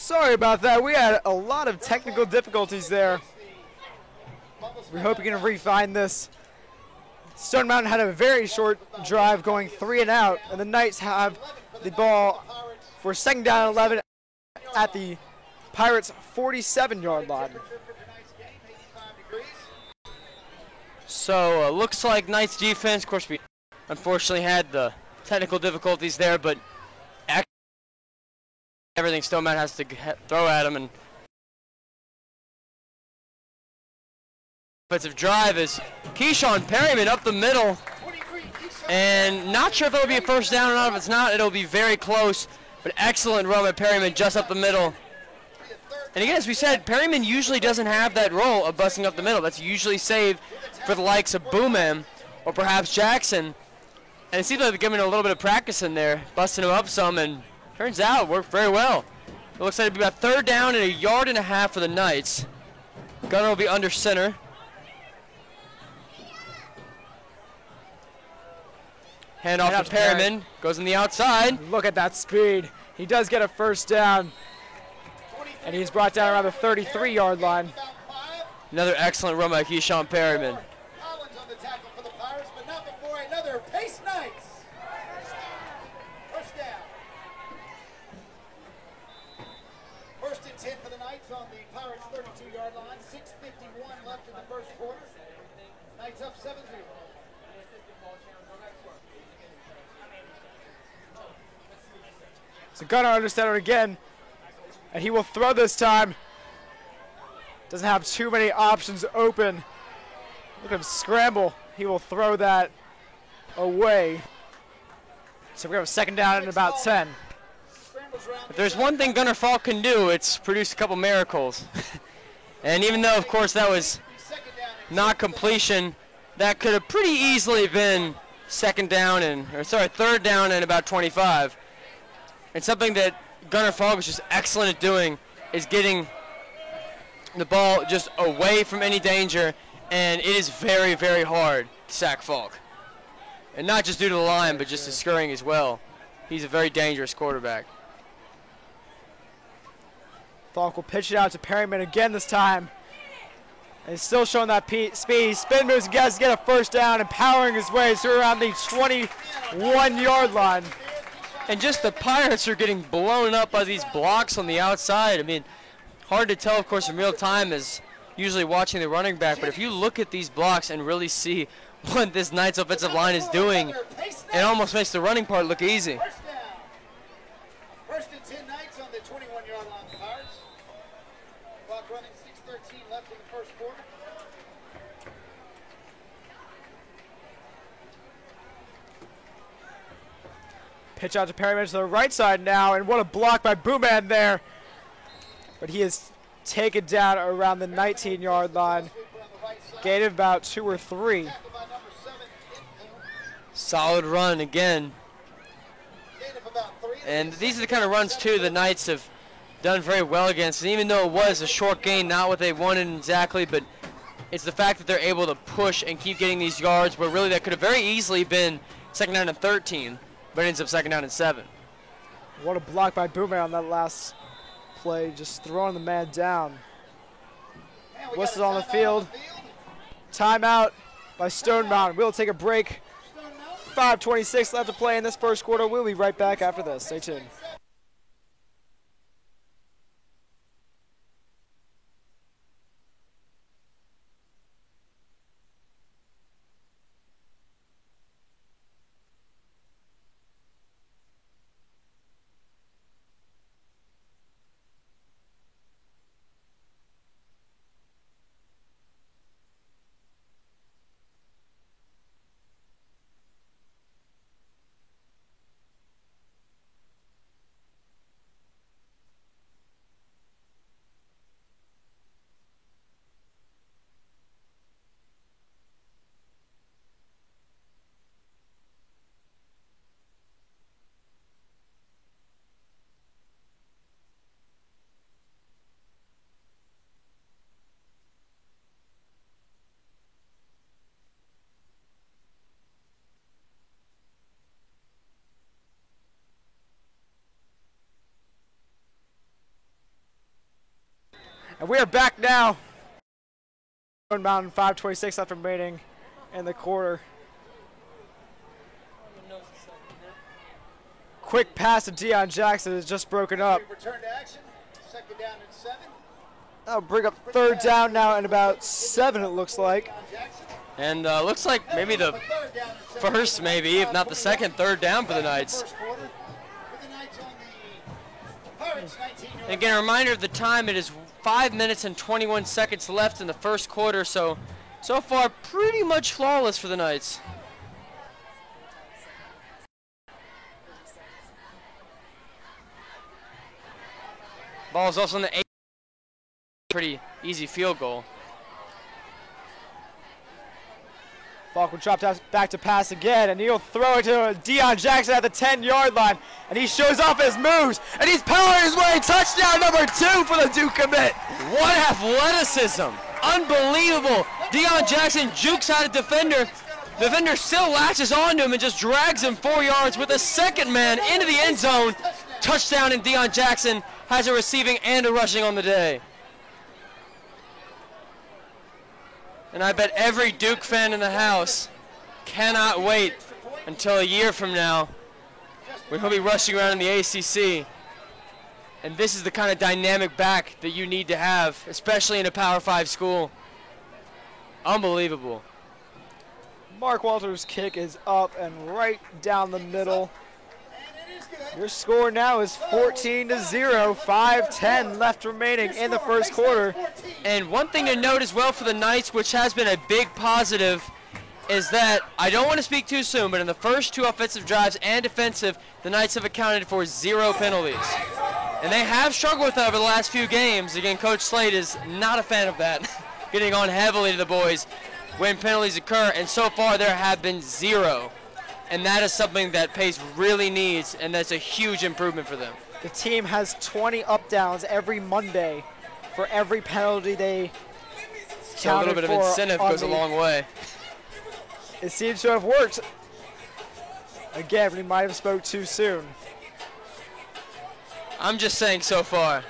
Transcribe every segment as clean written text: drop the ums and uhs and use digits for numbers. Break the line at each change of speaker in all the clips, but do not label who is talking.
Sorry about that. We had a lot of technical difficulties there. We hope you can refine this. Stone Mountain had a very short drive going 3 and out, and the Knights have the ball for second down and 11 at the Pirates' 47-yard line.
So looks like Knights defense, of course we unfortunately had the technical difficulties there, but everything Stone Mountain has to throw at them. And offensive drive is Keyshawn Perryman up the middle, and not sure if it'll be a first down or not. If it's not, it'll be very close, but excellent run by Perryman just up the middle. And again, as we said, Perryman usually doesn't have that role of busting up the middle. That's usually saved for the likes of Boomem or perhaps Jackson. And it seems like they're giving a little bit of practice in there, busting him up some, and turns out it worked very well. It looks like it'll be about third down and 1.5 yards for the Knights. Gunner will be under center. Hand off to Perryman, goes on the outside.
Look at that speed. He does get a first down, and he's brought down around the 33-yard line.
Another excellent run by Keyshawn Perryman.
Collins on the tackle for the Pirates, but not before another pace Knights. First down. First and 10 for the Knights on the Pirates' 32-yard line. 6:51 left in the first quarter. Knights up 7-0.
So Gunnar under center again, and he will throw this time. Doesn't have too many options open. Look at him scramble. He will throw that away. So we have a second down and about 10.
If there's one thing Gunnar Falk can do, it's produce a couple miracles. And even though, of course, that was not completion, that could have pretty easily been third down and about 25. And something that Gunnar Falk is just excellent at doing is getting the ball just away from any danger, and it is very, very hard to sack Falk. And not just due to the line, but just his scurrying as well. He's a very dangerous quarterback.
Falk will pitch it out to Perryman again this time. And he's still showing that speed. Spin moves and gets get a first down and powering his way through around the 21-yard line.
And just the Pirates are getting blown up by these blocks on the outside. I mean, hard to tell, of course, in real time as usually watching the running back. But if you look at these blocks and really see what this Knights offensive line is doing, it almost makes the running part look easy.
First down. First and 10 Knights on the 21-yard line for Pirates. Clock running, 6:13 left in the first quarter.
Pitch out to Perryman to the right side now, and what a block by Booman there. But he is taken down around the 19-yard line. Gain of about 2 or 3.
Solid run again. And these are the kind of runs, too, the Knights have done very well against. And even though it was a short gain, not what they wanted exactly, but it's the fact that they're able to push and keep getting these yards where really that could have very easily been second down and 13. But it ends up second down and 7.
What a block by Boomer on that last play, just throwing the man down. Whistles on the field. Timeout by Stone Mountain. We'll take a break. 5:26 left to play in this first quarter. We'll be right back after this. Stay tuned. And we are back now. Stone Mountain, 5:26 left remaining in the quarter. Quick pass to Deion Jackson is just broken up.
Return to action. Second down and 7.
That'll bring up third down now and about 7 it looks like.
And looks like maybe the first, maybe, if not the second, third down for the Knights. And again, a reminder of the time, it is 5 minutes and 21 seconds left in the first quarter, so far pretty much flawless for the Knights. Ball's also on the 8. Pretty easy field goal.
Falk will drop down back to pass again, and he'll throw it to Deion Jackson at the 10-yard line, and he shows off his moves, and he's powering his way. Touchdown number 2 for the Duke commit.
What athleticism! Unbelievable! Deion Jackson jukes out a defender. The defender still latches onto him and just drags him 4 yards with a second man into the end zone. Touchdown, and Deion Jackson has a receiving and a rushing on the day. And I bet every Duke fan in the house cannot wait until a year from now when he'll be rushing around in the ACC. And this is the kind of dynamic back that you need to have, especially in a Power 5 school. Unbelievable.
Mark Walters' kick is up and right down the middle. Your score now is 14-0, 5:10 left remaining in the first quarter.
And one thing to note as well for the Knights, which has been a big positive, is that, I don't want to speak too soon, but in the first 2 offensive drives and defensive, the Knights have accounted for 0 penalties. And they have struggled with that over the last few games. Again, Coach Slade is not a fan of that, getting on heavily to the boys when penalties occur, and so far there have been 0. And that is something that Pace really needs, and that's a huge improvement for them.
The team has 20 up-downs every Monday for every penalty they
So a little bit of incentive goes a long way.
It seems to have worked. Again, we might have spoke too soon.
I'm just saying so far.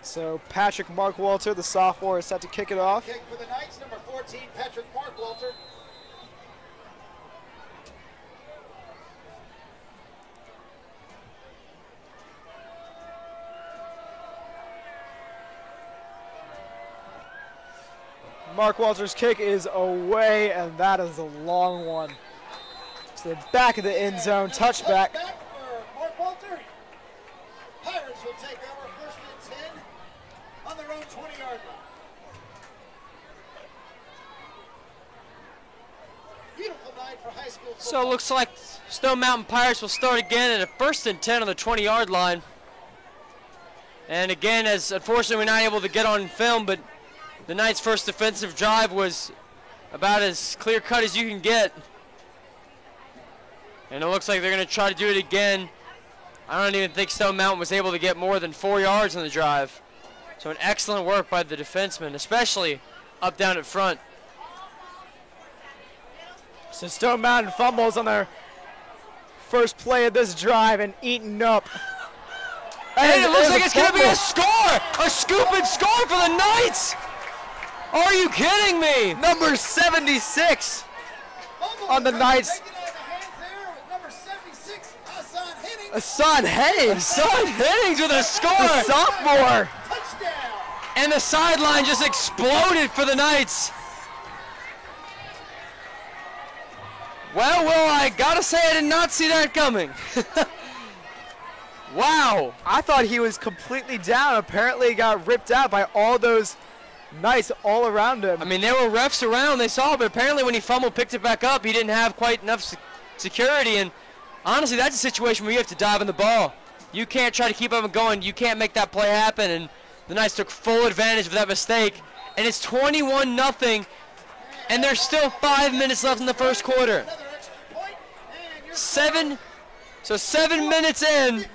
So Patrick Markwalter, the sophomore, is set to kick it off.
Kick for the Knights, number 14, Patrick Markwalter.
Mark Walters' kick is away, and that is a long one. To the back of the end zone, touchback.
Back for Mark Walter. Pirates will take over first and 10 on their own 20-yard line. Beautiful night for high school football.
So it looks like Stone Mountain Pirates will start again at a first and 10 on the 20-yard line. And again, as unfortunately we're not able to get on film, but the Knights' first defensive drive was about as clear-cut as you can get. And it looks like they're going to try to do it again. I don't even think Stone Mountain was able to get more than 4 yards on the drive. So an excellent work by the defensemen, especially up down at front.
So Stone Mountain fumbles on their first play of this drive and eaten up.
And it looks like it's going to be a score! A scoop and score for the Knights! Are you kidding me?
Number 76 on the Knights. Hassan Hennings.
Hassan Hennings with a score.
The sophomore.
And the sideline just exploded for the Knights. Well, Will, I gotta say I did not see that coming. Wow.
I thought he was completely down. Apparently he got ripped out by all those Knights all around him.
I mean, there were refs around, they saw, but apparently when he fumbled, picked it back up, he didn't have quite enough security, and honestly, that's a situation where you have to dive in the ball. You can't try to keep up and going. You can't make that play happen, and the Knights took full advantage of that mistake, and it's 21-0, and there's still 5 minutes left in the first quarter. 7 minutes in,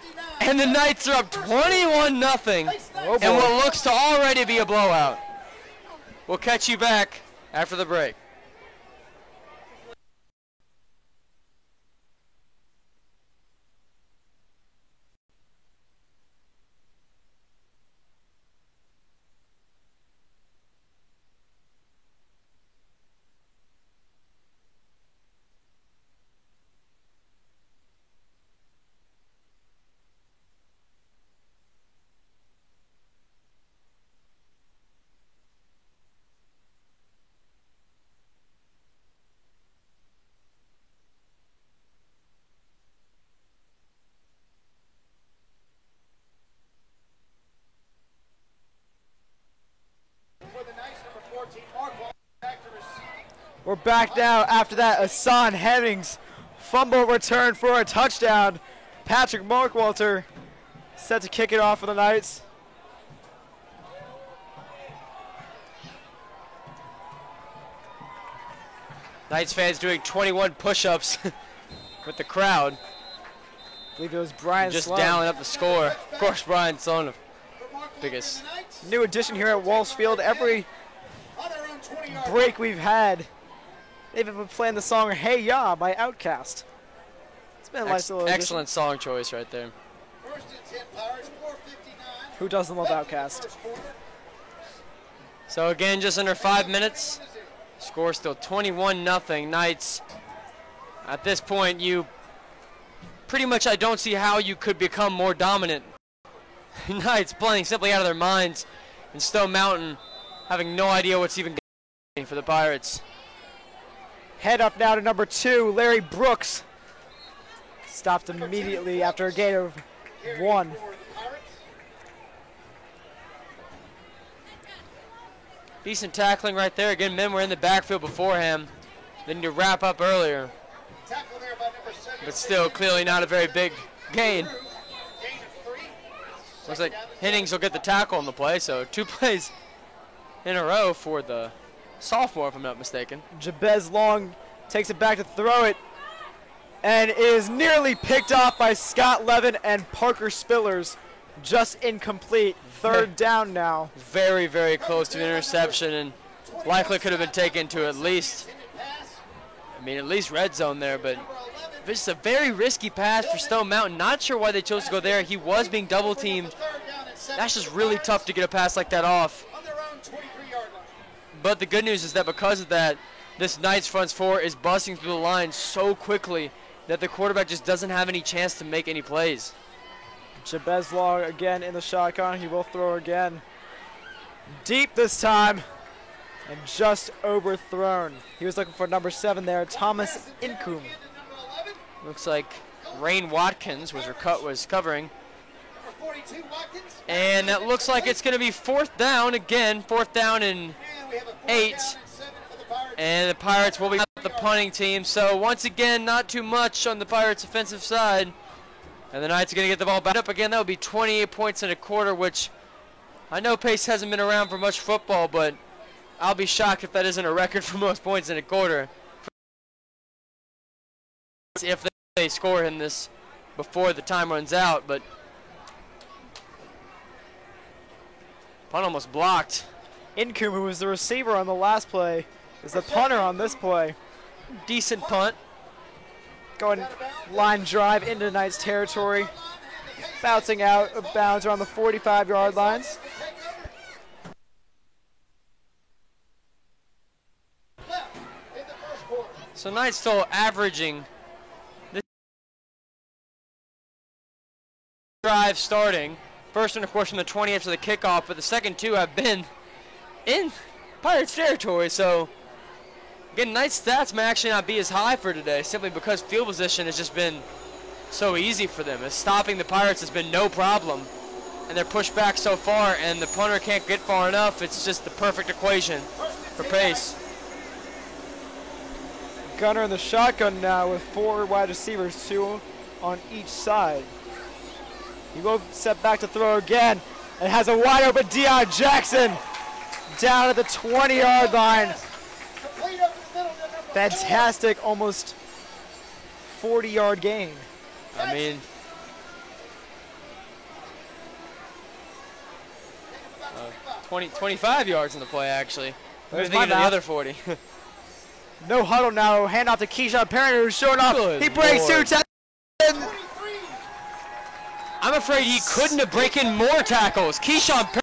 and the Knights are up 21-0, and what looks to already be a blowout. We'll catch you back after the break.
We're back now after that Hassan Hemmings fumble return for a touchdown. Patrick Markwalter set to kick it off for the Knights.
Knights fans doing 21 push-ups with the crowd.
I believe it was Brian
Just
Sloan.
dialing up the score. Of course, Brian Sloan, the biggest.
New addition here at Walsh Field. Every break we've had, they've been playing the song Hey Ya by Outkast. It's been a nice little addition.
Excellent song choice right there.
Who doesn't love Outkast?
So again, just under 5 minutes. Score still 21-0 Knights. At this point, you pretty much, I don't see how you could become more dominant. Knights playing simply out of their minds, and Stone Mountain having no idea what's even going for the Pirates.
Head up now to number 2, Larry Brooks. Stopped immediately after a gain of 1.
Decent tackling right there. Again, men were in the backfield before him. They need to wrap up earlier. But still, clearly not a very big gain. Looks like Hennings will get the tackle on the play, so 2 plays in a row for the sophomore, if I'm not mistaken.
Jabez Long takes it back to throw it and is nearly picked off by Scott Levin and Parker Spillers. Just incomplete. 3rd down now.
Very, very close to an interception, and likely could have been taken to at least red zone there, but this is a very risky pass for Stone Mountain. Not sure why they chose to go there. He was being double teamed. That's just really tough to get a pass like that off. But the good news is that because of that, this Knights front 4 is busting through the line so quickly that the quarterback just doesn't have any chance to make any plays.
Jabez Long again in the shotgun. He will throw again. Deep this time. And just overthrown. He was looking for number 7 there, Thomas Incoom.
Looks like Rain Watkins was covering. And that looks like it's going to be 4th down again. 4th down and 8. And the Pirates will be the punting team. So once again, not too much on the Pirates' offensive side. And the Knights are going to get the ball back up again. That would be 28 points in a quarter, which I know Pace hasn't been around for much football, but I'll be shocked if that isn't a record for most points in a quarter. If they score him this before the time runs out, but punt almost blocked.
Incoom, who was the receiver on the last play, is the punter on this play.
Decent punt.
Going line drive into Knights territory. Bouncing out of bounds around the 45-yard lines.
So Knights still averaging this drive starting. First one, of course, from the 20 after the kickoff, but the second 2 have been in Pirates territory. So again, Knights stats may actually not be as high for today, simply because field position has just been so easy for them. As stopping the Pirates has been no problem, and they're pushed back so far, and the punter can't get far enough. It's just the perfect equation for Pace.
Gunner in the shotgun now with 4 wide receivers, 2 on each side. He will step back to throw again, and has a wide open Deion Jackson down at the 20-yard line. Fantastic, almost 40-yard gain.
I mean, 25 yards in the play, actually. I was thinking of the other 40.
No huddle now. Hand off to Keyshawn Perrin, who's showing off.
Good
He breaks
Lord.
2 tackles.
I'm afraid he couldn't have breaking more tackles. Keyshawn Perrin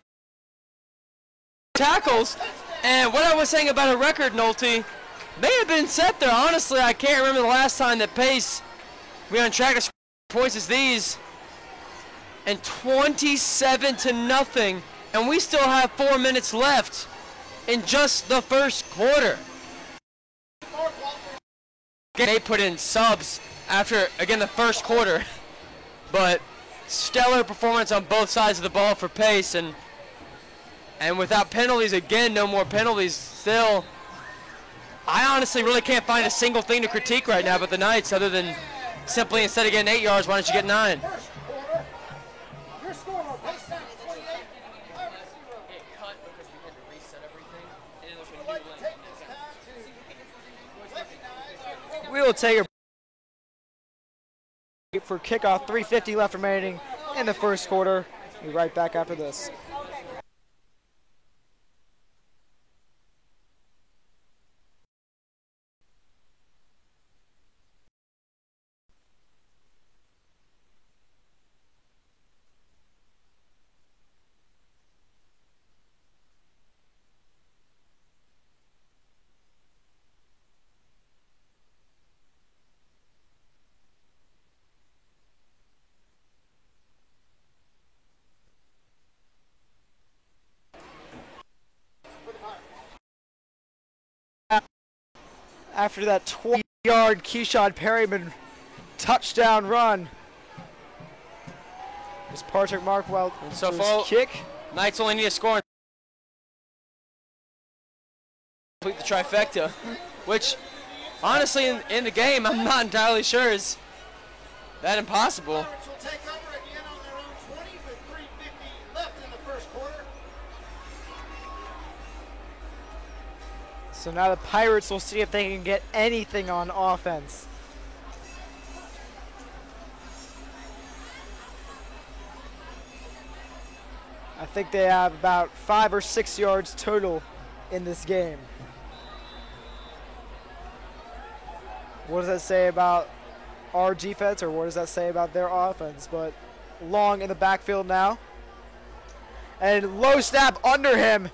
tackles. And what I was saying about a record, Nolte, may have been set there. Honestly, I can't remember the last time that Pace we on track to score points as these. And 27-0, and we still have 4 minutes left in just the first quarter. They put in subs after, again, the first quarter, but stellar performance on both sides of the ball for Pace, and And without penalties, again, no more penalties still. I honestly really can't find a single thing to critique right now about the Knights other than simply instead of getting 8 yards, why don't you get 9?
First quarter, your score on pace now 28, Pirates 0.
It cut because we had to reset everything.
We'd like to take this time to recognize our
We will take a for kickoff. 3:50 left remaining in the first quarter. We'll be right back after this. After that 20-yard Keyshawn Perryman touchdown run, is Patrick Markwell
So
his
far,
kick.
Knights only need a score. Complete the trifecta, which honestly in the game I'm not entirely sure is that impossible.
Pirates will take over again on their own 20 with 3:50 left in the first quarter.
So now the Pirates will see if they can get anything on offense. I think they have about 5 or 6 yards total in this game. What does that say about our defense, or what does that say about their offense? But Long in the backfield now. And low snap under him.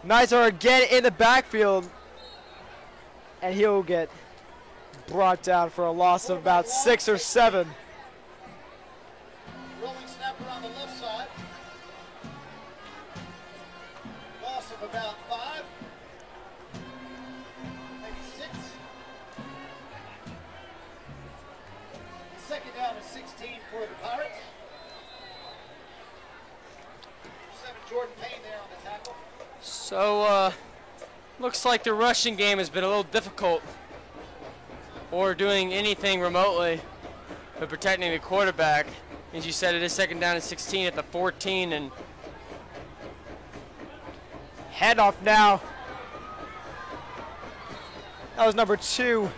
Knights are again in the backfield. And he'll get brought down for a loss of about 6 or 7.
Rolling snapper on the left side. Loss of about 5. Maybe 6. Second down is 16 for the Pirates. 7 Jordan Payne there on the tackle.
So looks like the rushing game has been a little difficult, or doing anything remotely but protecting the quarterback. As you said, it is second down and 16 at the 14, and
Handoff now. That was number 2,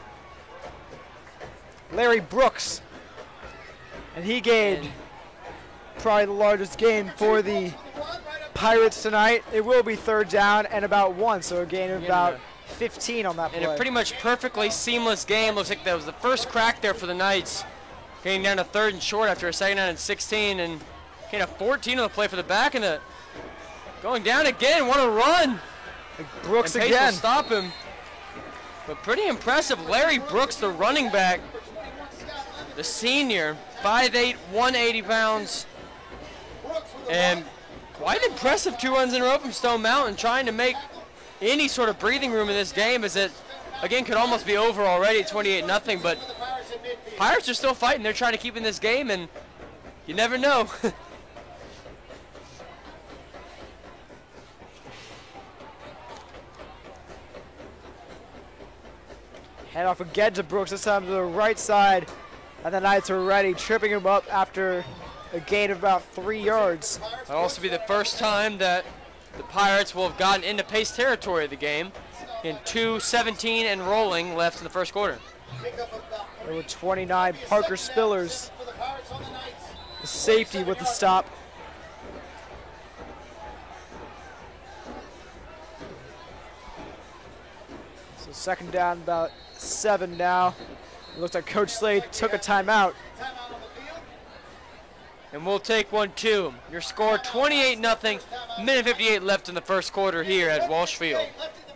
Larry Brooks. And he gained probably the largest gain for the Pirates tonight. It will be third down and about 1, so a gain of about 15 on that
in
play.
a pretty much perfectly seamless game. Looks like that was the first crack there for the Knights, getting down to third and short after a second down and 16, and getting a 14 on the play for the back, and going down again. Want to run?
Brooks
And Pace
again.
will stop him. But pretty impressive. Larry Brooks, the running back, the senior, 5'8", 180 pounds, and quite impressive 2 runs in a row from Stone Mountain, trying to make any sort of breathing room in this game, as it, again, could almost be over already, 28-0, but Pirates are still fighting. They're trying to keep in this game, and you never know.
Hand off again to Brooks, this time to the right side. And the Knights are ready, tripping him up after a gain of about 3 yards.
That'll also be the first time that the Pirates will have gotten into Pace territory of the game, in 2:17 and rolling left in the first quarter.
Number 29, Parker Spillers,
For the Pirates on the Knights.
the safety with the stop. So second down, about 7 now. It looks like Coach Slade took a timeout.
Timeout on the field.
And we'll take 1-2. Your score 28-0, minute 58 left in the first quarter here at Walsh Field.
Left in the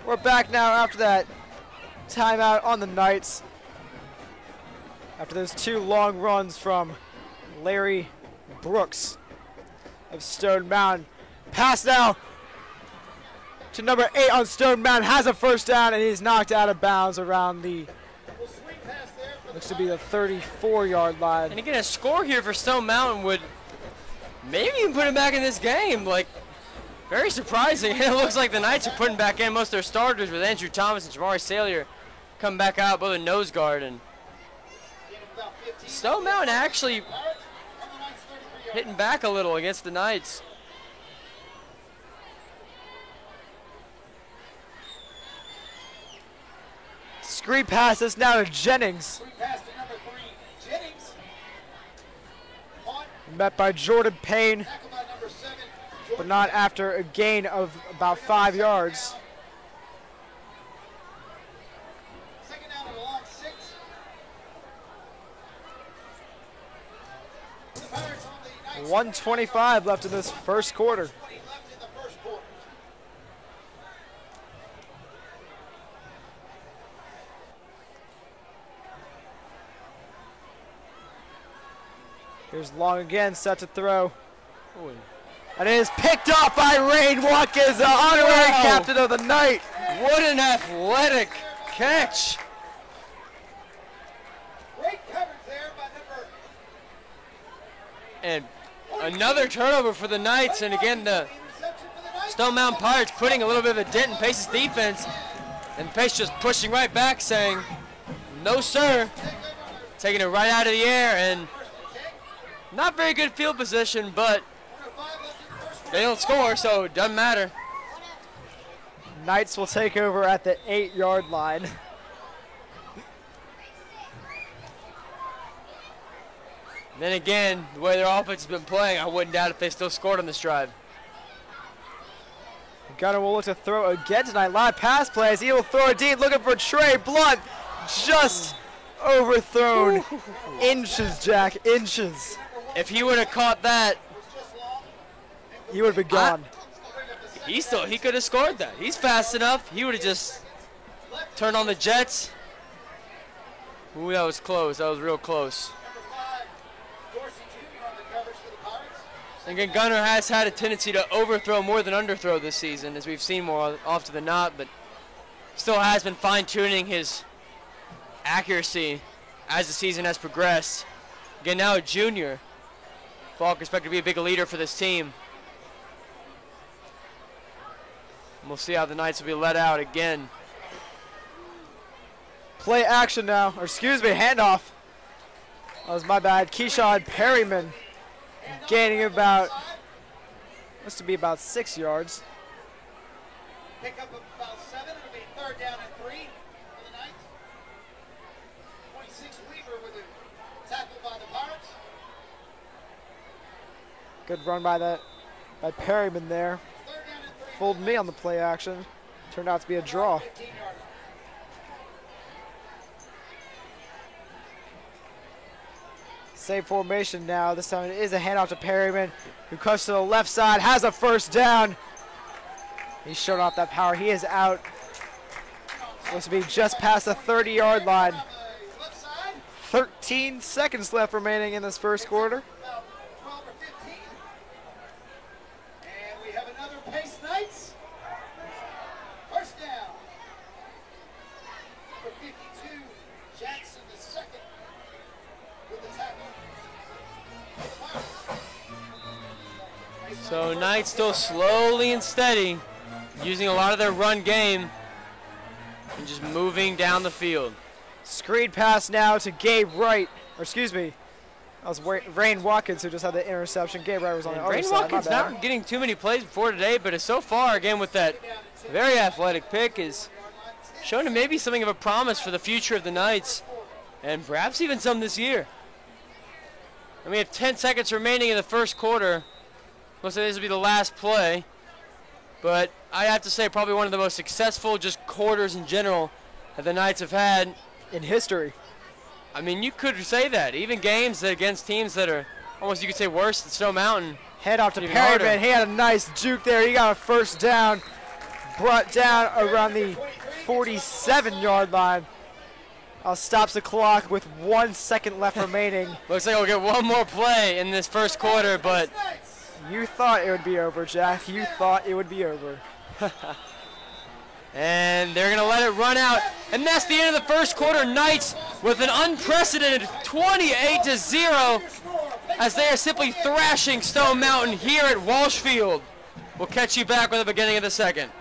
We're back now after that timeout on the Knights. After those 2 long runs from Larry Brooks of Stone Mountain. Pass now to number 8 on Stone Mountain. Has a first down, and he's knocked out of bounds around the, looks to be the 34-yard line.
And again, a score here for Stone Mountain would maybe even put him back in this game. Like, very surprising. It looks like the Knights are putting back in most of their starters with Andrew Thomas and Jamari Salyer coming back out, both a nose guard. And Stone Mountain actually hitting back a little against the Knights.
Screen passes now to Jennings. Met by Jordan Payne, but not after a gain of about 5 yards.
Second down and a long 6. The Pirates on the Knights.
1:25 left in this first quarter.
20 left in the first quarter.
Here's Long again, set to throw. And it is picked up by Rain Watkins, the honorary
Wow.
captain of the night.
What an athletic catch.
Great coverage there by number
And another turnover for the Knights. And again, the
interception for the Knights.
Stone Mountain Pirates putting a little bit of a dent in Pace's defense. And Pace just pushing right back, saying, no, sir. Taking it right out of the air. And not very good field position, but they don't score, so it doesn't matter.
Knights will take over at the 8-yard line.
Then again, the way their offense has been playing, I wouldn't doubt if they still scored on this drive.
Gunner will look to throw again tonight. Live pass plays. He will throw it deep, looking for Trey Blunt. Just overthrown. Inches, Jack, inches.
If he would have caught that,
He would have been gone.
he could have scored that. He's fast enough. He would have just turned on the Jets. Ooh, that was close. That was real close.
Number 5, Dorsey Jr. on the coverage for the Pirates.
And again, Gunner has had a tendency to overthrow more than underthrow this season, as we've seen more often than not, but still has been fine-tuning his accuracy as the season has progressed. Again, now a junior. Falk expected to be a big leader for this team. And we'll see how the Knights will be let out again.
Play action now, or excuse me, handoff. That was my bad. Keyshawn Perryman gaining about, must be about 6 yards.
Pick up about 7. It'll be third down and 3 for the Knights. 26 Weaver with a tackle by the Pirates.
Good run by Perryman there.
Third down and 3.
Fooled me on the play action. Turned out to be a draw.
15-yard line.
Same formation now. This time it is a handoff to Perryman, who cuts to the left side, has a first down. He's showing off that power. He is out. Looks to be just past the 30-yard line.
On the left side,
13 seconds left remaining in this first quarter.
about 12 or 15. And we have another Pace Knights. First down. For 52, Jackson the second with the tackle.
So Knights still slowly and steady, using a lot of their run game and just moving down the field.
Screen pass now to Gabe Wright. Or excuse me, that was Rain Watkins who just had the interception. Gabe Wright was on the other
Rain
side. My
Watkins
bad.
not getting too many plays before today, but so far, again, with that very athletic pick, is showing to maybe something of a promise for the future of the Knights, and perhaps even some this year. And we have 10 seconds remaining in the first quarter. Looks like this will be the last play, but I have to say probably one of the most successful just quarters in general that the Knights have had.
In history.
I mean, you could say that. Even games that against teams that are almost, you could say, worse than Snow Mountain.
Head off to
Even
Perryman.
harder.
He had a nice juke there. He got a first down. brought down around the 47-yard line. Stops the clock with 1 second left remaining.
Looks like we'll get one more play in this first quarter, but
you thought it would be over, Jack. You thought it would be over.
And they're going to let it run out. And that's the end of the first quarter. Knights with an unprecedented 28-0 as they are simply thrashing Stone Mountain here at Walsh Field. We'll catch you back with the beginning of the second.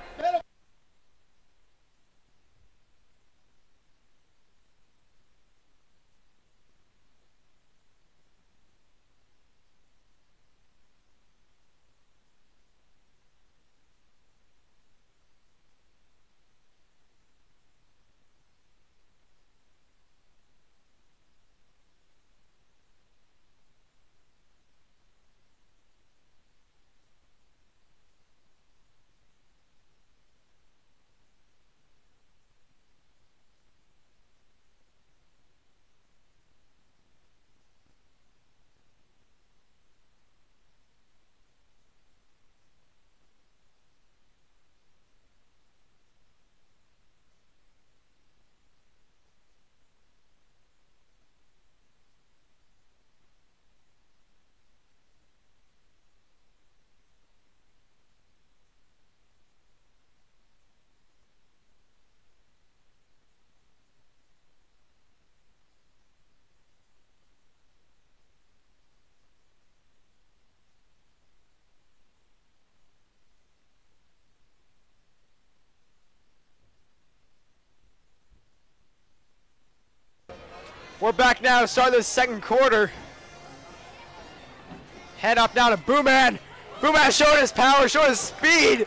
We're back now to start this second quarter. Head up now to Booman. Booman showing his power, showing his speed.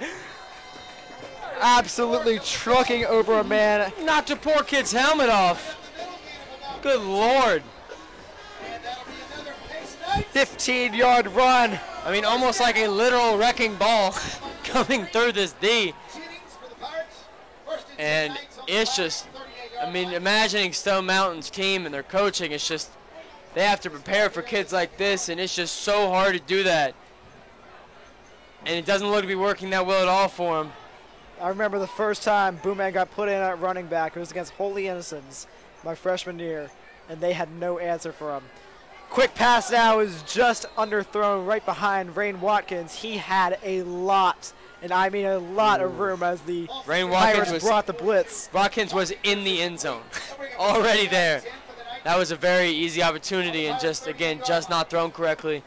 Absolutely trucking over a man.
Knocked a poor kid's helmet off. Good Lord.
15-yard run.
I mean, almost like a literal wrecking ball coming through this D. And it's just, I mean, imagining Stone Mountain's team and their coaching, it's just, they have to prepare for kids like this, and it's just so hard to do that. And it doesn't look to be working that well at all for him.
I remember the first time Booman got put in at running back. It was against Holy Innocents my freshman year, and they had no answer for him. Quick pass now is just underthrown right behind Rain Watkins. He had a lot, and I mean a lot of room as the Pirates brought the blitz.
Watkins was in the end zone, already there. That was a very easy opportunity and just, again, just not thrown correctly.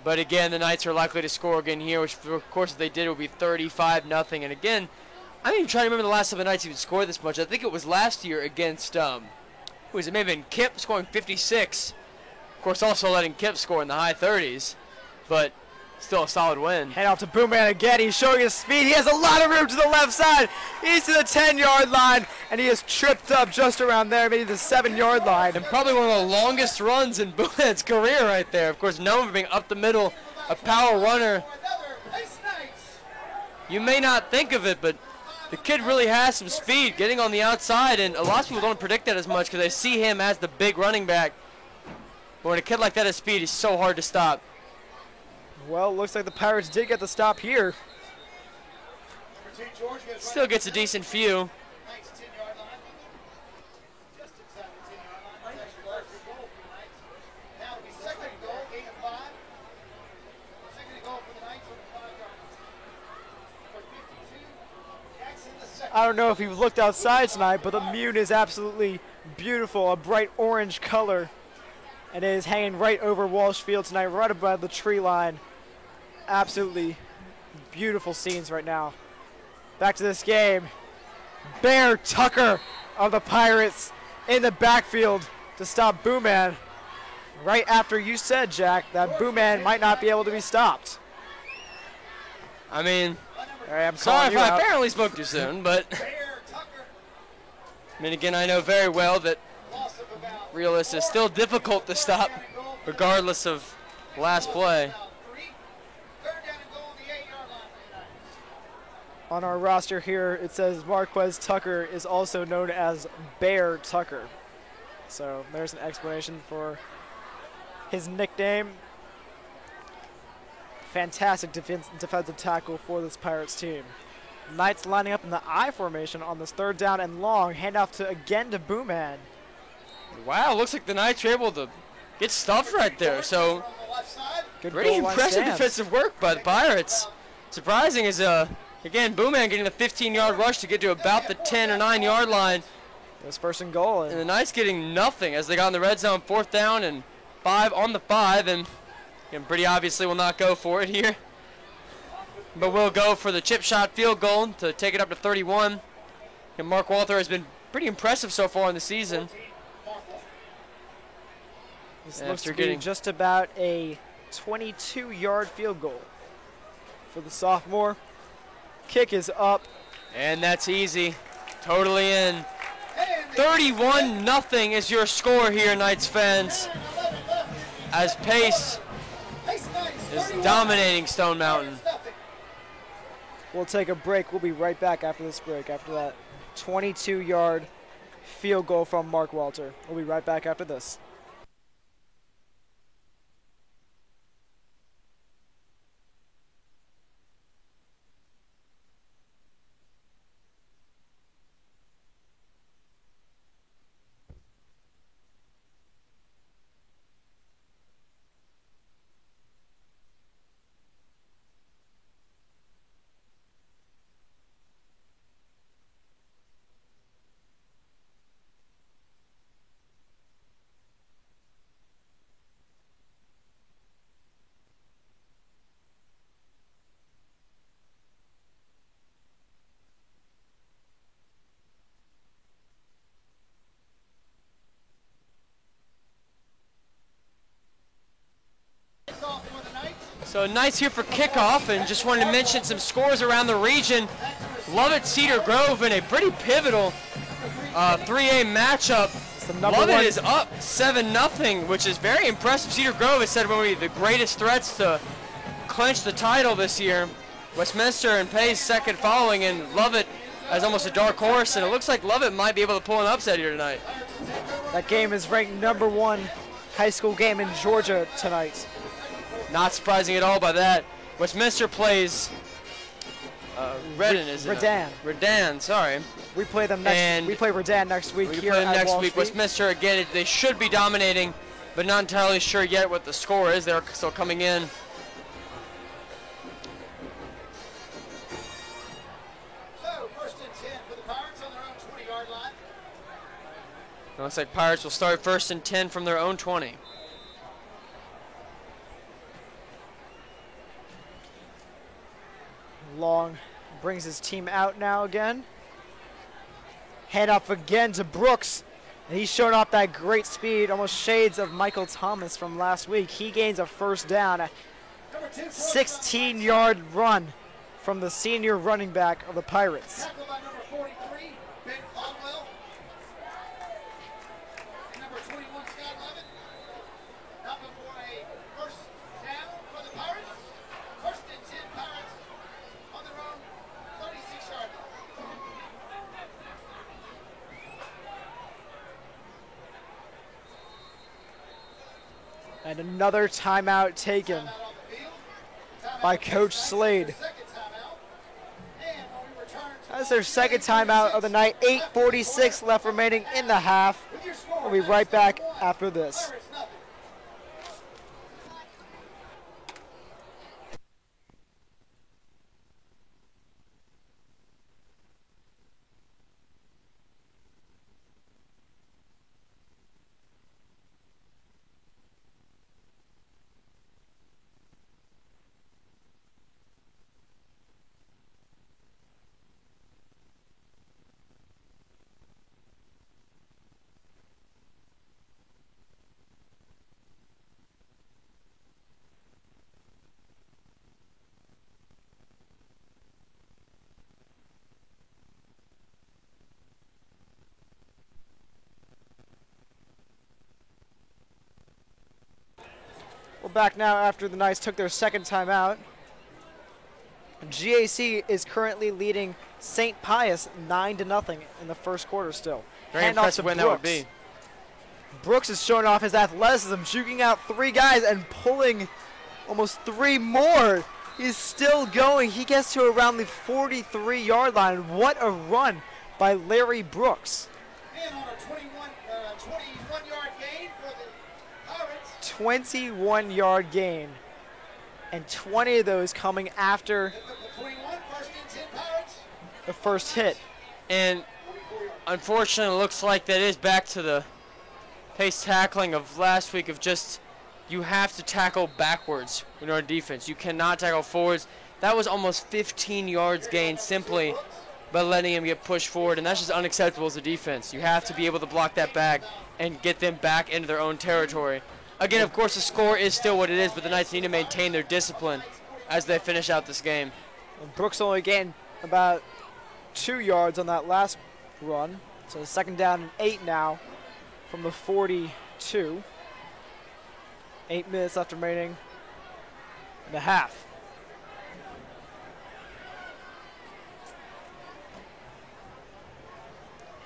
But again, the Knights are likely to score again here, which of course if they did, it would be 35-0. And again, I'm even trying to remember the last time the Knights even scored this much. I think it was last year against, who was it? Maybe Kip scoring 56. Of course, also letting Kip score in the high 30s, but still a solid win.
Hand off to Booman again. He's showing his speed. He has a lot of room to the left side. He's to the 10-yard line, and he is tripped up just around there, maybe the 7-yard line.
And probably one of the longest runs in Booman's career right there. Of course, known for being up the middle, a power runner. You may not think of it, but the kid really has some speed getting on the outside, and a lot of people don't predict that as much because they see him as the big running back. But when a kid like that has speed, he's so hard to stop.
Well, looks like the Pirates did get the stop here.
Still gets a decent few.
I don't know if you've looked outside tonight, but the moon is absolutely beautiful, a bright orange color. And it is hanging right over Walsh Field tonight, right above the tree line. Absolutely beautiful scenes right now. Back to this game. Bear Tucker of the Pirates in the backfield to stop Booman. Right after you said, Jack, that Booman might not be able to be stopped.
I mean,
I'm
sorry if I apparently spoke too soon, but I mean, again, I know very well that Realist is still difficult to stop regardless of last play.
On our roster here, it says Marquez Tucker is also known as Bear Tucker. So there's an explanation for his nickname. Fantastic defensive tackle for this Pirates team. Knights lining up in the I formation on this 3rd down and long. Handoff again to Booman.
Wow, looks like the Knights were able to get stuffed right there. So
Good
pretty
goal line
impressive
stance.
defensive work by the Pirates. Surprising is, again, Booman getting the 15-yard rush to get to about the 10 or 9-yard line.
It was 1st and goal.
And the Knights getting nothing as they got in the red zone, 4th down and 5 on the 5. And pretty obviously will not go for it here. But we'll go for the chip shot field goal to take it up to 31. And Mark Walter has been pretty impressive so far in the season.
This looks to be just about a 22-yard field goal for the sophomore. Kick is up.
And that's easy. Totally in. 31-0 is your score here, Knights fans, as Pace is dominating Stone Mountain.
We'll take a break. We'll be right back after this break, after that 22-yard field goal from Mark Walter. We'll be right back after this.
So Knights here for kickoff, and just wanted to mention some scores around the region. Lovett Cedar Grove in a pretty pivotal 3A matchup. Lovett is up 7-0, which is very impressive. Cedar Grove is said to be the greatest threats to clinch the title this year. Westminster and Pace second following, and Lovett as almost a dark horse, and it looks like Lovett might be able to pull an upset here tonight.
That game is ranked #1 high school game in Georgia tonight.
Not surprising at all by that. Westminster plays Redan, isn't it?
Redan.
Redan, sorry.
We play them next. We play Redan next week.
We
here
play them
at
next
Wall
week.
Street.
Westminster again. They should be dominating, but not entirely sure yet what the score is. They're still coming in.
So 1st and 10 for the Pirates on their own 20-yard line.
It looks like Pirates will start 1st and 10 from their own 20.
Long brings his team out now again. Head up again to Brooks. And he's showing off that great speed, almost shades of Michael Thomas from last week. He gains a 1st down, a 16-yard run from the senior running back of the Pirates.
Tackled by number 43, Ben Caldwell. Number 21, Scott Lovett. Knocking for a 1st down for the Pirates. 1st and 10 Pirates on their own 36-yard line.
And another timeout taken
Timeout on the field. Timeout
by
on the
Coach
field.
Slade.
Second timeout. And when we return to
That's their second timeout of the night. 8:46 left remaining in the half.
with your score,
We'll be right back after this.
Pirates nothing.
We're back now after the Knights took their second timeout. GAC is currently leading St. Pius 9-0 in the 1st quarter still.
Very
Handoff
impressive
to
win that would
Brooks.
be.
Brooks is showing off his athleticism, juking out 3 guys and pulling almost 3 more. He's still going. He gets to around the 43-yard line. What a run by Larry Brooks.
And on a 21-yard gain for the Pirates.
21-yard gain. And 20 of those coming after
The 21, first and 10 Pirates.
the first hit.
And unfortunately, it looks like that is back to the pace tackling of last week of just you have to tackle backwards when you're on defense. You cannot tackle forwards. That was almost 15 yards gained simply by letting him get pushed forward, and that's just unacceptable as a defense. You have to be able to block that back and get them back into their own territory. Again, of course, the score is still what it is, but the Knights need to maintain their discipline as they finish out this game.
And Brooks only gained about 2 yards on that last run. So 2nd down and 8 now from the 42. 8 minutes left remaining in the half.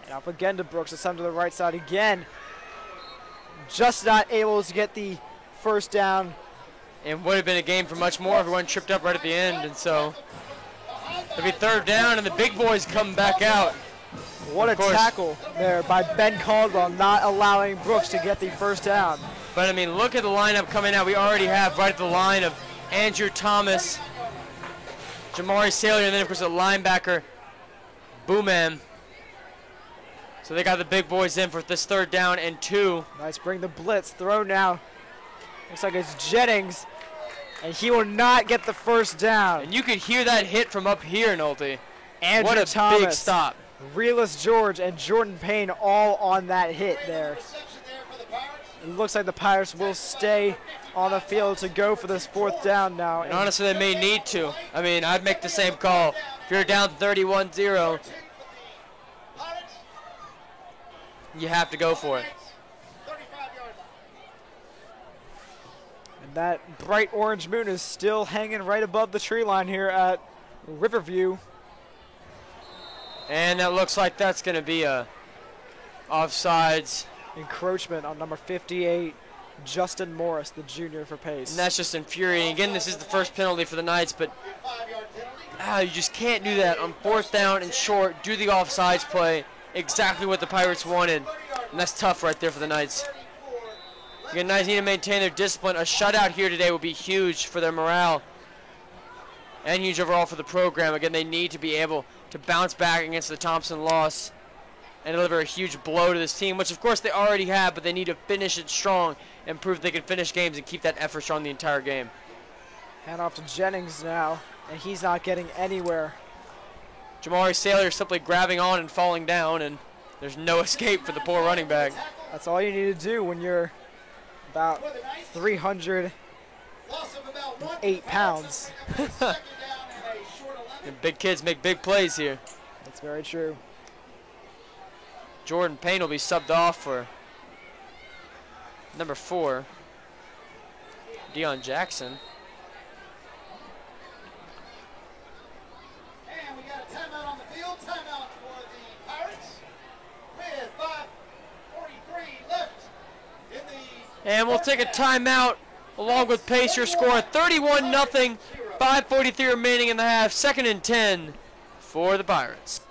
And up again to Brooks. It's time to the right side again. Just not able to get the first down.
It would have been a game for much more. Everyone tripped up right at the end, and so it'll be 3rd down, and the big boys come back out.
What a tackle there by Ben Caldwell, not allowing Brooks to get the first down.
But, I mean, look at the lineup coming out. We already have right at the line of Andrew Thomas, Jamari Saylor, and then, of course, the linebacker, Boomam. So they got the big boys in for this 3rd down and 2.
Nice, bring the blitz. Throw now. Looks like it's Jennings, and he will not get the first down.
And you could hear that hit from up here, Nolte.
Andrew
What a
Thomas,
big stop.
Realus George, and Jordan Payne all on that hit there.
Reception there for the Pirates.
It looks like the Pirates will stay on the field to go for this 4th down now.
And honestly, they may need to. I mean, I'd make the same call. If you're down 31-0,
Pirates,
you have to go for it.
35-yard line.
And that bright orange moon is still hanging right above the tree line here at Riverview.
And that looks like that's going to be a offsides.
Encroachment on number 58, Justin Morris, the junior for Pace.
And that's just infuriating. Again, this is the first penalty for the Knights, but
5-yard penalty.
you just can't do that on 4th down and short. Do the offsides play. Exactly what the Pirates wanted. And that's tough right there for the Knights. Again, Knights need to maintain their discipline. A shutout here today will be huge for their morale and huge overall for the program. Again, they need to be able to bounce back against the Thompson loss and deliver a huge blow to this team, which of course they already have, but they need to finish it strong and prove they can finish games and keep that effort strong the entire game.
Hand off to Jennings now, and he's not getting anywhere.
Jamari Saylor simply grabbing on and falling down, and there's no escape for the poor running back.
That's all you need to do when you're about 308
Loss of about 1
pounds.
2nd down and a short 11.
And big kids make big plays here.
That's very true.
Jordan Payne will be subbed off for number 4, Deion Jackson.
And we got a timeout on the field. Timeout for the Pirates with 5:43 left in the.
And we'll take a timeout along with Pace. Your score 31-0, 5:43 remaining in the half. 2nd and 10 for the Pirates.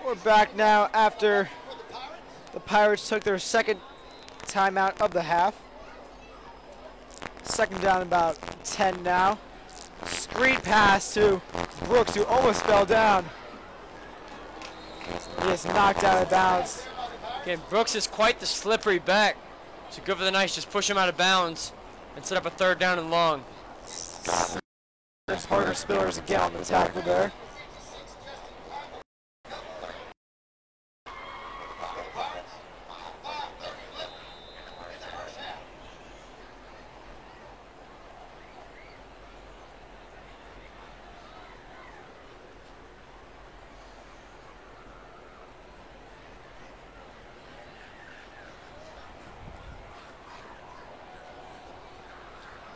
We're back now after the Pirates took their 2nd timeout of the half. 2nd down, about 10 now. Screen pass to Brooks, who almost fell down. He is knocked out of bounds.
Again, Brooks is quite the slippery back. So good for the Knights, just push him out of bounds and set up a 3rd down and long.
Partner Spillers again on the tackle there.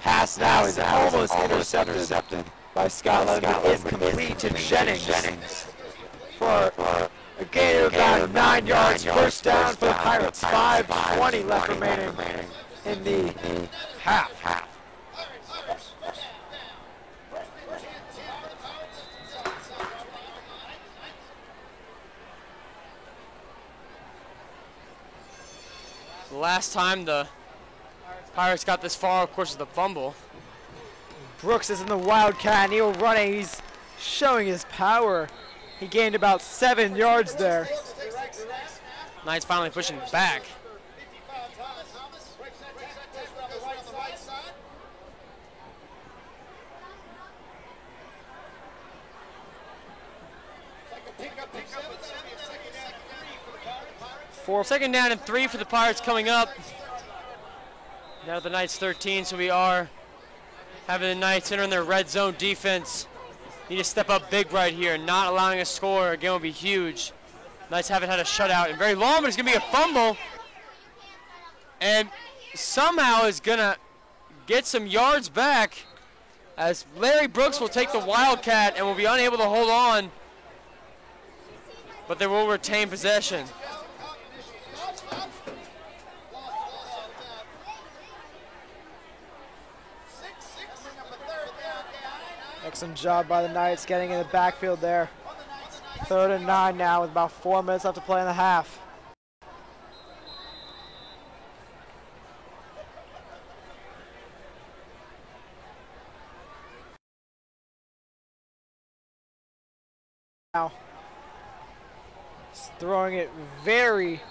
Pass now is almost intercepted by Scott Levin. It's complete to Jennings for a gain of about 9 yards. First down for the Pirates. 5:20 left remaining in the half.
The last time the Pirates got this far, of course, is the fumble.
Brooks is in the Wildcat, and he'll run it. He's showing his power. He gained about 7 yards there.
Knights finally pushing back. Second down and 3 for the Pirates coming up. Now the Knights 13, so we are having the Knights entering their red zone defense. Need to step up big right here. Not allowing a score again would be huge. Knights haven't had a shutout in very long, but it's going to be a fumble. And somehow is going to get some yards back as Larry Brooks will take the Wildcat and will be unable to hold on. But they will retain possession.
Excellent job by the Knights getting in the backfield there. 3rd and 9 now with about 4 minutes left to play in the half. Now, throwing it very,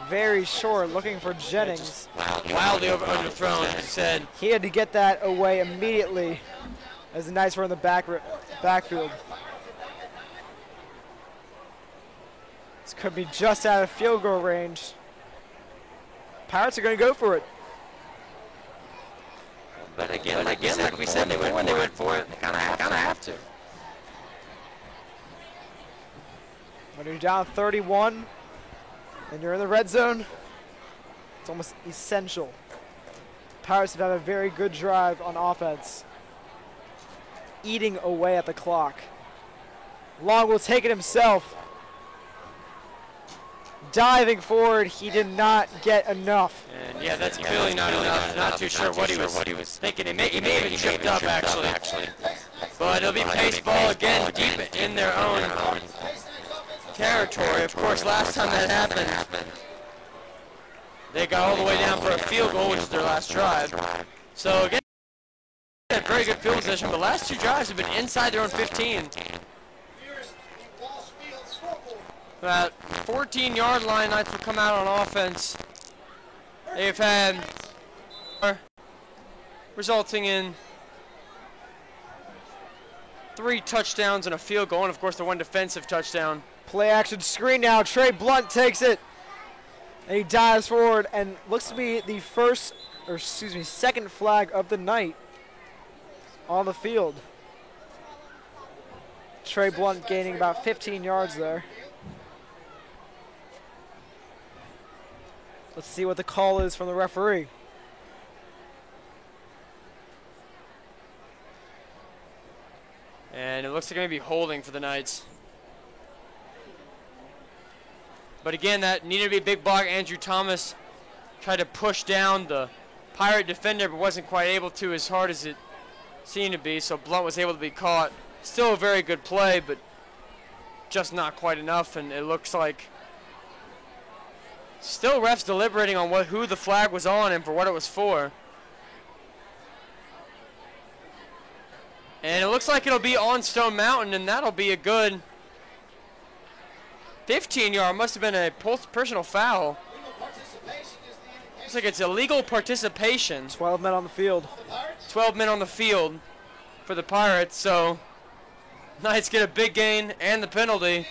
very short, looking for Jennings.
Wildly underthrown, as I said.
He had to get that away immediately as the Knights were in the backfield. This could be just out of field goal range. Pirates are going to go for it.
But again, like we said, they went for it. They kind of have to.
When you're down 31 and you're in the red zone, it's almost essential. Pirates have had a very good drive on offense, eating away at the clock. Long will take it himself. Diving forward, he did not get enough.
And yeah, that's clearly not enough. Not too sure what he was thinking. He may have tripped up actually. But it'll be pace ball again, deep in their own territory. Of course, last time that happened, they got all the way down for a field goal, which is their last drive. So again, very good field position, but last 2 drives have been inside their own 15. About 14-yard line, Knights will come out on offense. They've had resulting in 3 touchdowns and a field goal, and of course the 1 defensive touchdown.
Play action screen now. Trey Blunt takes it. And he dives forward and looks to be the second flag of the night on the field. Trey Blunt gaining about 15 yards there. Let's see what the call is from the referee.
And it looks like they're going to be holding for the Knights. But again, that needed to be a big block. Andrew Thomas tried to push down the Pirate defender, but wasn't quite able to as hard as it seemed to be. So Blunt was able to be caught. Still a very good play, but just not quite enough. And it looks like still refs deliberating on who the flag was on and for what it was for. And it looks like it'll be on Stone Mountain, and that'll be a good 15-yard. Must have been a personal foul. Looks like it's illegal participation.
12 men on the field.
12 men on the field. for the Pirates, so Knights get a big gain and the penalty.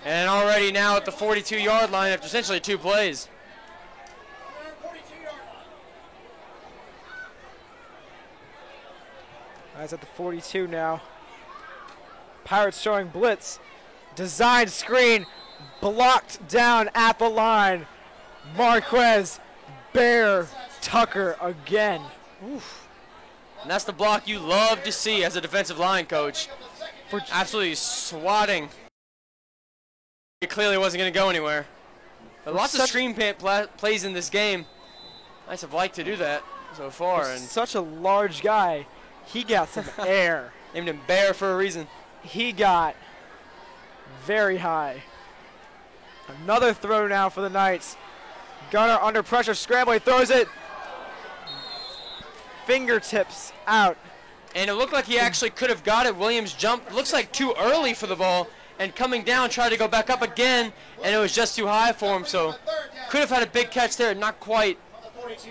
And already now at the 42-yard line after essentially 2 plays.
Knights at the 42 now. Pirates showing blitz. Designed screen. Blocked down at the line. Marquez, Bear, Tucker again.
Oof. And that's the block you love to see as a defensive line coach. For absolutely swatting. It clearly wasn't going to go anywhere. But lots of screen plays in this game. Knights have liked to do that so far. And
such a large guy. He got some air.
Named him Bear for a reason.
He got very high. Another throw now for the Knights. Gunner under pressure, scrambling, throws it. Fingertips out.
And it looked like he actually could have got it. Williams jumped, looks like too early for the ball, and coming down, tried to go back up again, and it was just too high for him. So could have had a big catch there, not quite.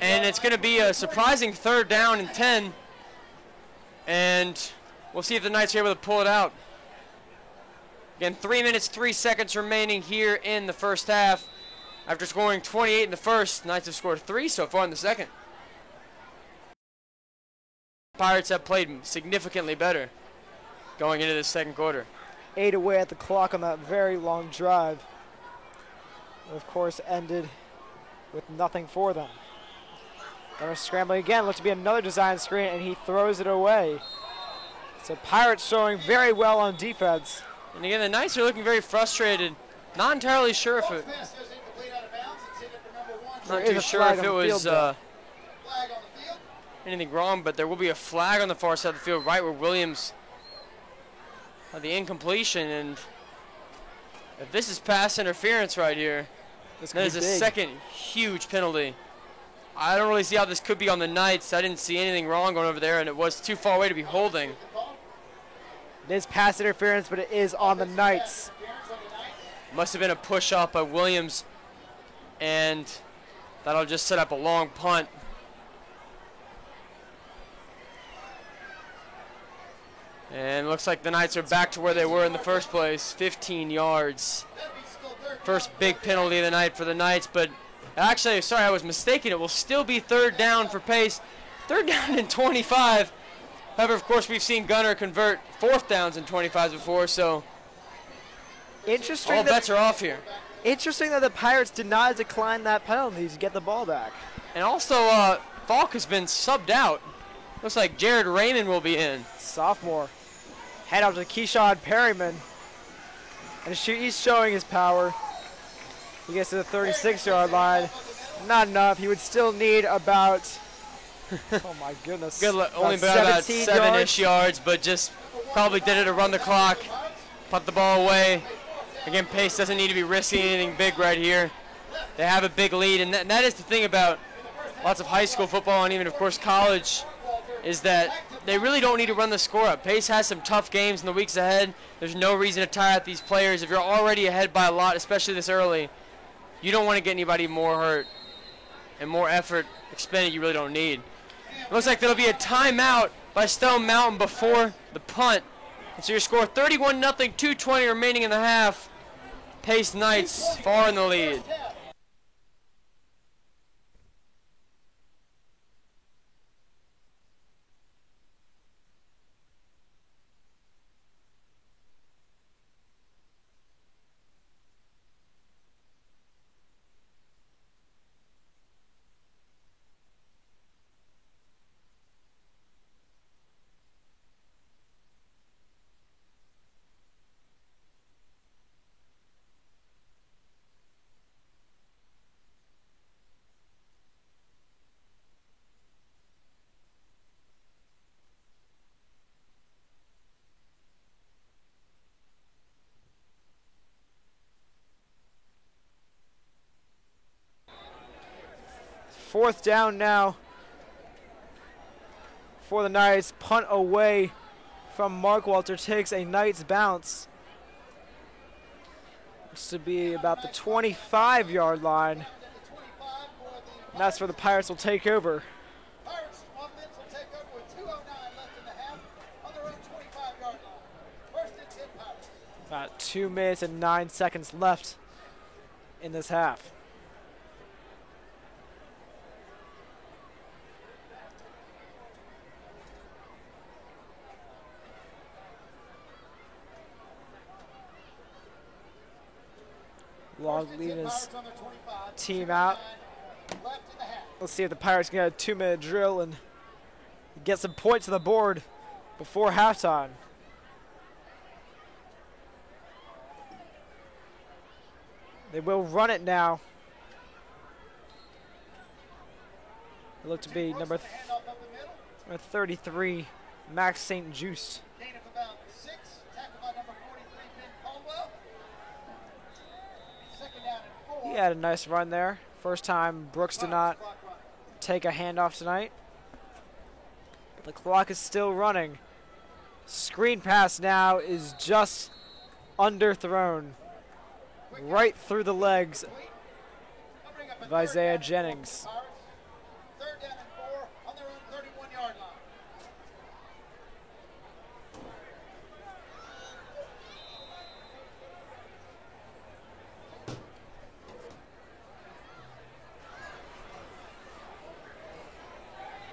And it's going to be a surprising 3rd down and 10. And we'll see if the Knights are able to pull it out. Again, 3 minutes, 3 seconds remaining here in the first half. After scoring 28 in the first, Knights have scored 3 so far in the second. Pirates have played significantly better going into the second quarter.
8 away at the clock on that very long drive. Of course, ended with nothing for them. Gunner scrambling again, looks to be another design screen, and he throws it away. So Pirates showing very well on defense.
And again, the Knights are looking very frustrated. Not entirely sure if it. Not too sure if it was anything wrong, but there will be a flag on the far side of the field, right where Williams had the incompletion. And if this is pass interference right here, that is a second huge penalty. I don't really see how this could be on the Knights. I didn't see anything wrong going over there, and it was too far away to be holding.
It is pass interference, but it is on the Knights.
Must have been a push-up by Williams, and that'll just set up a long punt. And looks like the Knights are back to where they were in the first place, 15 yards. First big penalty of the night for the Knights, but actually, sorry, I was mistaken. It will still be 3rd down for Pace. 3rd down and 25. However, of course, we've seen Gunner convert 4th downs and 25s before, so
interesting.
All bets are off here.
Interesting that the Pirates did not decline that penalty to get the ball back.
And also, Falk has been subbed out. Looks like Jared Raymond will be in.
Sophomore. Head out to Keyshawn Perryman. And he's showing his power. He gets to the 36-yard line. Not enough. He would still need about, oh my goodness.
Only about 7-ish yards, but just probably did it to run the clock. Put the ball away. Again, Pace doesn't need to be risking anything big right here. They have a big lead, and that is the thing about lots of high school football and even, of course, college, is that they really don't need to run the score up. Pace has some tough games in the weeks ahead. There's no reason to tire out these players. If you're already ahead by a lot, especially this early, you don't want to get anybody more hurt and more effort expended you really don't need. It looks like there'll be a timeout by Stone Mountain before the punt. And so your score 31-0, 2:20 remaining in the half. Pace Knights far in the lead.
Fourth down now for the Knights. Punt away from Mark Walter. Takes a Knights bounce. Looks to be about the 25-yard line. And that's where the Pirates will take over.
Pirates offense will take over with 2:09 left in the half. On
About 2 minutes and 9 seconds left in this half. Long leading his team out. Let's see if the Pirates can get a 2-minute drill and get some points on the board before halftime. They will run it now. It looked to be number 33, Max St. Just. He had a nice run there. First time Brooks did not take a handoff tonight. But the clock is still running. Screen pass now is just underthrown. Right through the legs of Isaiah Jennings.
Third down and 4 on their own 31-yard line.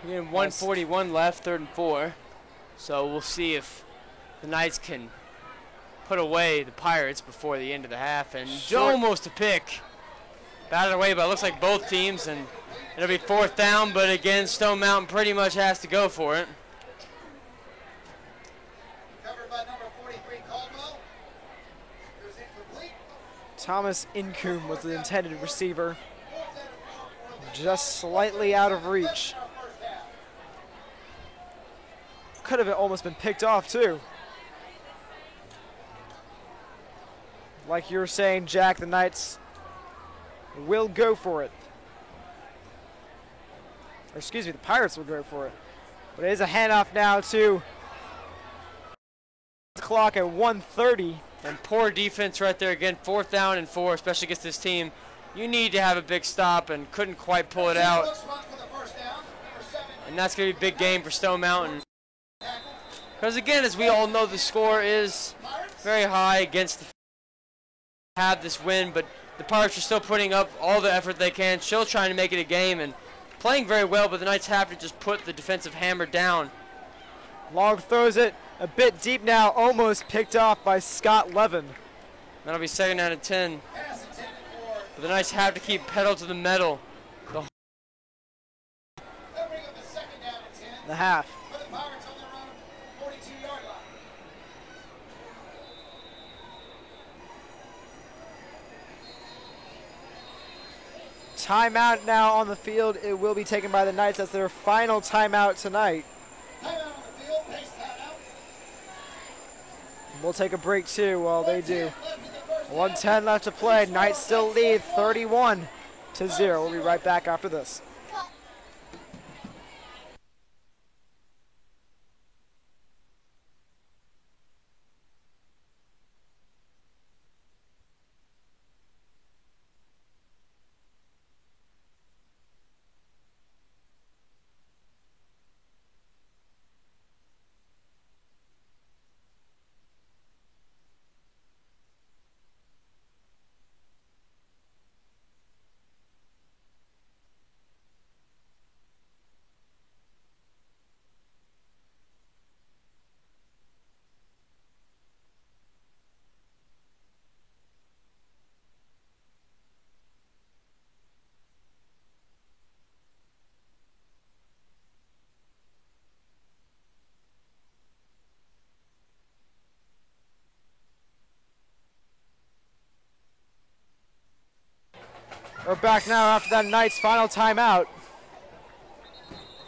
We're getting 1:41 left, 3rd and 4. So we'll see if the Knights can put away the Pirates before the end of the half. And almost a pick. Batted away, but it looks like both teams. And it'll be 4th down, but again, Stone Mountain pretty much has to go for it.
Covered by number 43, Caldwell. It was incomplete.
Thomas Incoom was the intended receiver. Just slightly out of reach. Could have almost been picked off too. Like you were saying, Jack, the Knights will go for it. Or excuse me, the Pirates will go for it. But it is a handoff now to the clock at 1:30.
And poor defense right there again, 4th down and 4, especially against this team. You need to have a big stop and couldn't quite pull it out. And that's going to be a big game for Stone Mountain. Because again, as we all know, the score is very high against the have this win, but the Pirates are still putting up all the effort they can, still trying to make it a game and playing very well, but the Knights have to just put the defensive hammer down.
Long throws it a bit deep now, almost picked off by Scott Levin.
That'll be 2nd down and 10. But the Knights have to keep pedal to the metal.
The half. Timeout now on the field. It will be taken by the Knights. That's their final timeout tonight. We'll take a break too while they do. 1:10 left to play. Knights still lead 31-0. We'll be right back after this. We're back now after that Knights final timeout.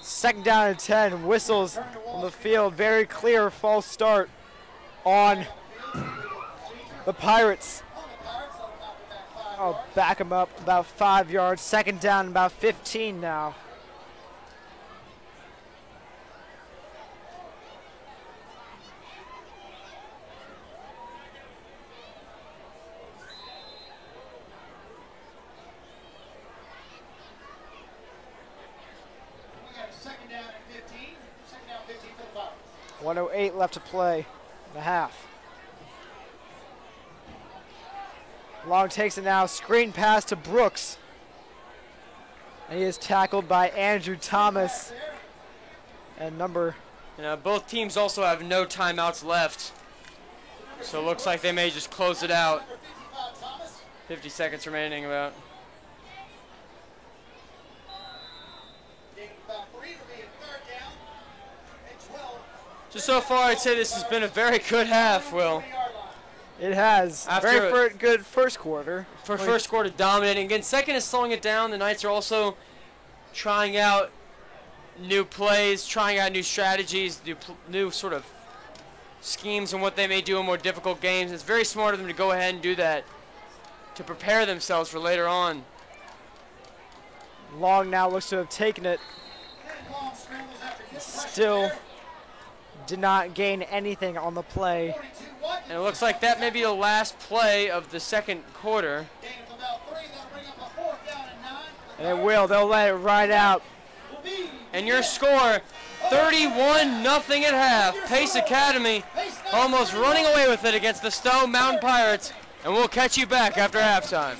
2nd down and 10. Whistles on the field. Very clear false start on the Pirates. I'll back them up about 5 yards. 2nd down, about 15 now.
Second down and 15. Second down 15 for the Pirates.
1:08 left to play in the half. Long takes it now. Screen pass to Brooks. And he is tackled by Andrew Thomas. And number...
Both teams also have no timeouts left. So it looks like they may just close it out. 50 seconds remaining about. Just so far, I'd say this has been a very good half, Will.
It has. Very good first quarter.
First quarter dominating. Again, second is slowing it down. The Knights are also trying out new plays, trying out new strategies, new sort of schemes and what they may do in more difficult games. It's very smart of them to go ahead and do that to prepare themselves for later on.
Long now looks to have taken it. Still did not gain anything on the play.
And it looks like that may be the last play of the second quarter.
And it will. They'll let it ride out.
And your score, 31-0 at half. Pace Academy almost running away with it against the Stone Mountain Pirates. And we'll catch you back after halftime.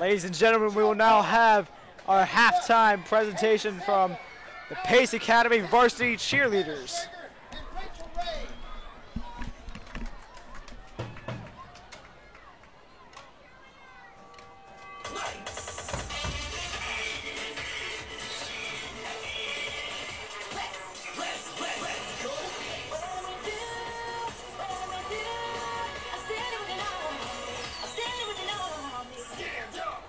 Ladies and gentlemen, we will now have our halftime presentation from the Pace Academy varsity cheerleaders.
And Rachel Ray.
Stand up.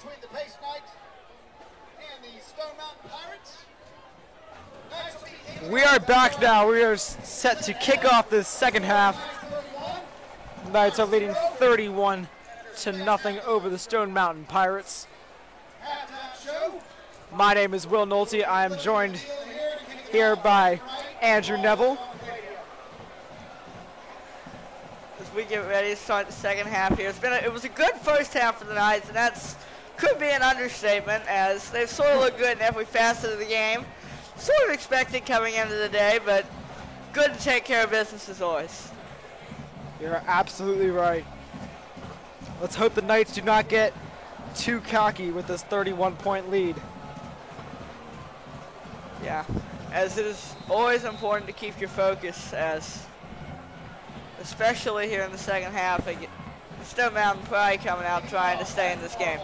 between the Pace Knights and the Stone Mountain Pirates. Knights will be
We are back now. We are set to kick off this second half. Knights are leading 31-0 over the Stone Mountain Pirates.
halftime show.
My name is Will Nolte. I am joined here by Andrew Neville.
As we get ready to start the second half here, it was a good first half for the Knights, and could be an understatement, as they've sort of looked good in every facet of the game. Sort of expected coming into the day, but good to take care of business as always.
You're absolutely right. Let's hope the Knights do not get too cocky with this 31-point lead.
Yeah, as it is always important to keep your focus, especially here in the second half, Stone Mountain probably coming out trying to stay in this game.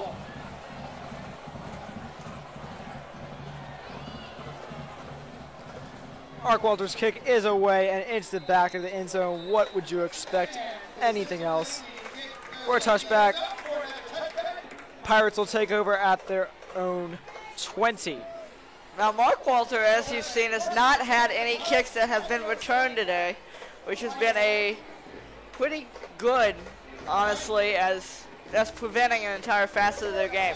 Mark Walters' kick is away and it's the back of the end zone. What would you expect? Anything else? For a touchback, Pirates will take over at their own 20.
Now, Mark Walter, as you've seen, has not had any kicks that have been returned today, which has been a pretty good, honestly, as that's preventing an entire facet of their game.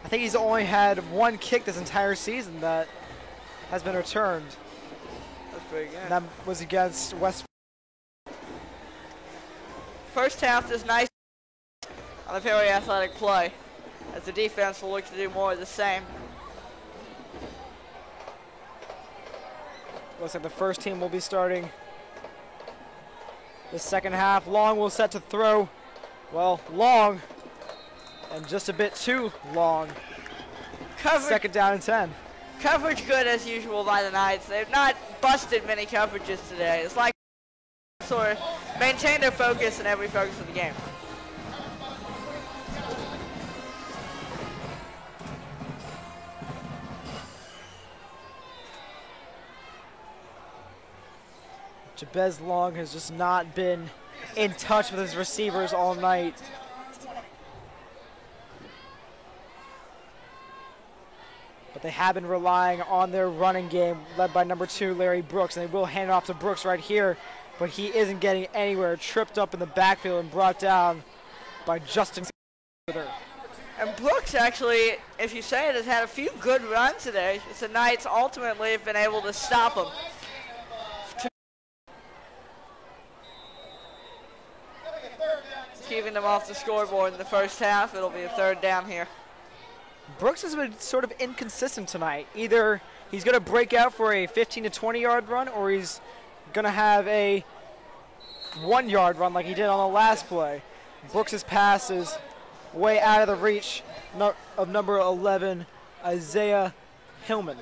I think he's only had one kick this entire season that has been returned.
That's pretty good.
And that was against West.
First half is nice on a very athletic play, as the defense will look to do more of the same.
Looks like the first team will be starting the second half. Long will set to throw. Well, Long, and just a bit too long. Second down and 10.
Coverage good as usual by the Knights. They've not busted many coverages today. It's like sort of maintain their focus in every focus of the game.
Jabez Long has just not been in touch with his receivers all night. But they have been relying on their running game, led by number 2, Larry Brooks. And they will hand it off to Brooks right here, but he isn't getting anywhere. Tripped up in the backfield and brought down by Justin.
And Brooks actually, if you say it, has had a few good runs today. It's the Knights ultimately have been able to stop him. Keeping them off the scoreboard in the first half. It'll be a third down here.
Brooks has been sort of inconsistent tonight. Either he's going to break out for a 15 to 20 yard run, or he's going to have a 1 yard run like he did on the last play. Brooks's pass is way out of the reach of number 11, Isaiah Hillman.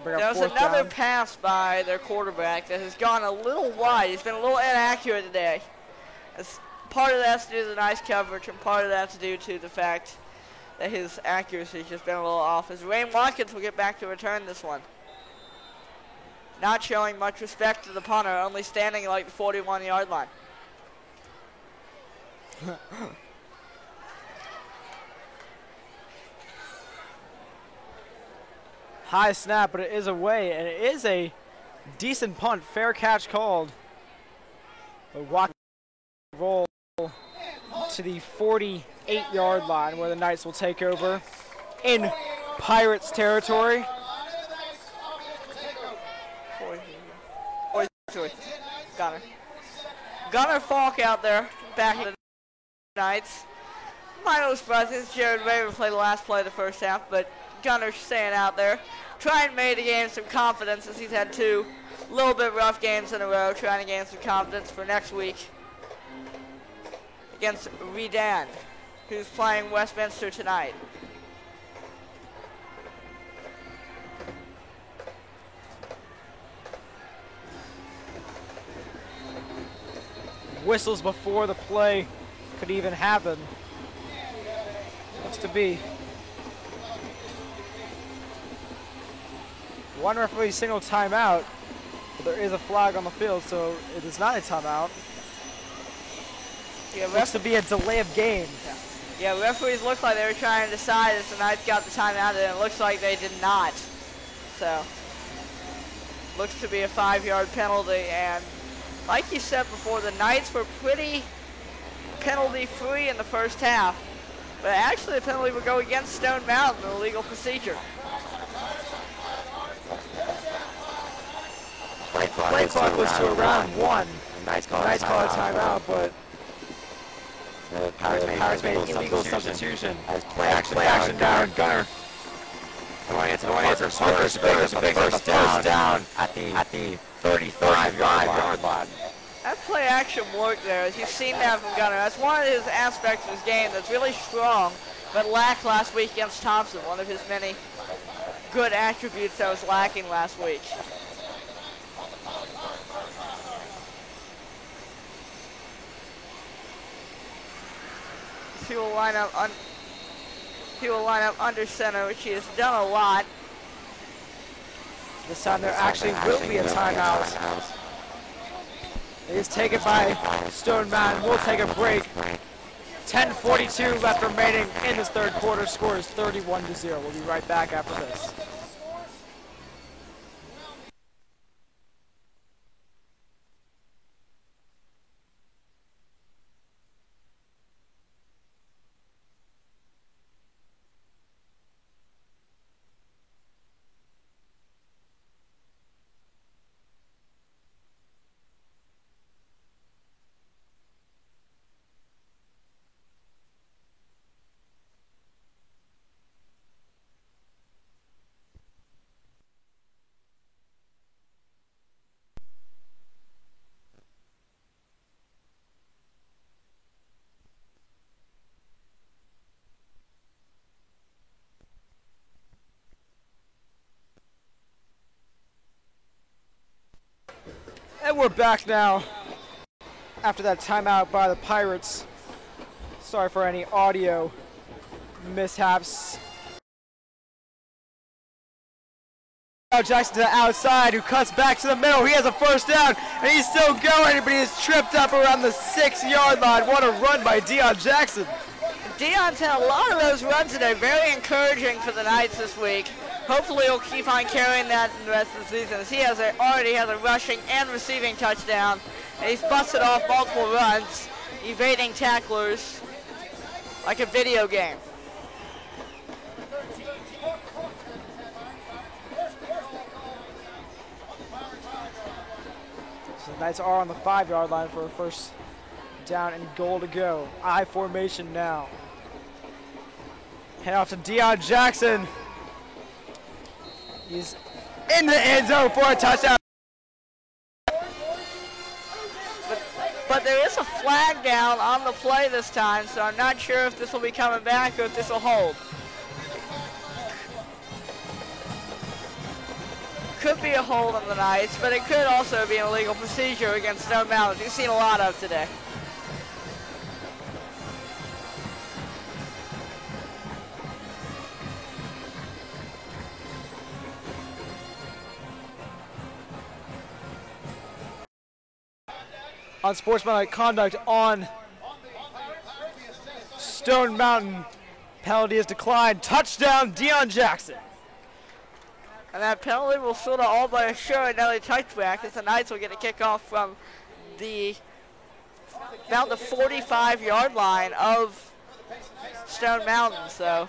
There was another pass by their quarterback that has gone a little wide. He's been a little inaccurate today. Part of that's due to the nice coverage, and part of that's due to the fact that his accuracy has just been a little off. As Wayne Watkins will get back to return this one. Not showing much respect to the punter, only standing like the 41-yard line.
High snap, but it is away, and it is a decent punt. Fair catch called. But Watkins roll to the 48-yard line, where the Knights will take over in Pirates territory.
43. Gunnar Falk out there, back of the Knights. Miles Brothers, Jared Raven played the last play of the first half, but Gunner's staying out there, trying to make the game some confidence, as he's had 2 little bit rough games in a row, trying to gain some confidence for next week against Redan, who's playing Westminster tonight.
Whistles before the play could even happen. Looks to be. One referee signaled timeout, but there is a flag on the field, so it is not a timeout.
Yeah,
looks to be a delay of game.
Yeah. Yeah, referees looked like they were trying to decide if the Knights got the timeout, and it looks like they did not. So, looks to be a 5-yard penalty, and like you said before, the Knights were pretty penalty-free in the first half. But actually, the penalty would go against Stone Mountain, the legal procedure.
Play clock was to around 1.
Knights call
a timeout, but
the
Pirates made an illegal substitution.
As
Play action down, Gunner.
Parker's big first down at the 35-yard line.
That play action worked there, as you've seen that from Gunner. That's one of his aspects of his game that's really strong, but lacked last week against Thompson. One of his many good attributes that was lacking last week. He will line up under center, which he has done a lot.
This time there actually will be a timeout. It is taken by Stone Mountain. We'll take a break. 10:42 left remaining in this third quarter. Score is 31-0. We'll be right back after this. And we're back now after that timeout by the Pirates. Sorry for any audio mishaps. Jackson to the outside, who cuts back to the middle. He has a first down, and he's still going, but he is tripped up around the 6-yard line. What a run by Deion Jackson.
Deion's had a lot of those runs today. Very encouraging for the Knights this week. Hopefully he'll keep on carrying that in the rest of the season, as he already has a rushing and receiving touchdown. And he's busted off multiple runs, evading tacklers like a video game.
So the Knights are on the 5-yard line for a first down and goal to go. I formation now. Hand off to Deion Jackson. He's in the end zone for a touchdown.
But there is a flag down on the play this time, so I'm not sure if this will be coming back or if this will hold. Could be a hold on the Knights, but it could also be an illegal procedure against Stone Mountain. You've seen a lot of today.
Unsportsmanlike conduct on Stone Mountain. Penalty is declined. Touchdown, Deion Jackson.
And that penalty will sort of all but assure another touchback, as the Knights will get a kickoff from about the 45-yard line of Stone Mountain. So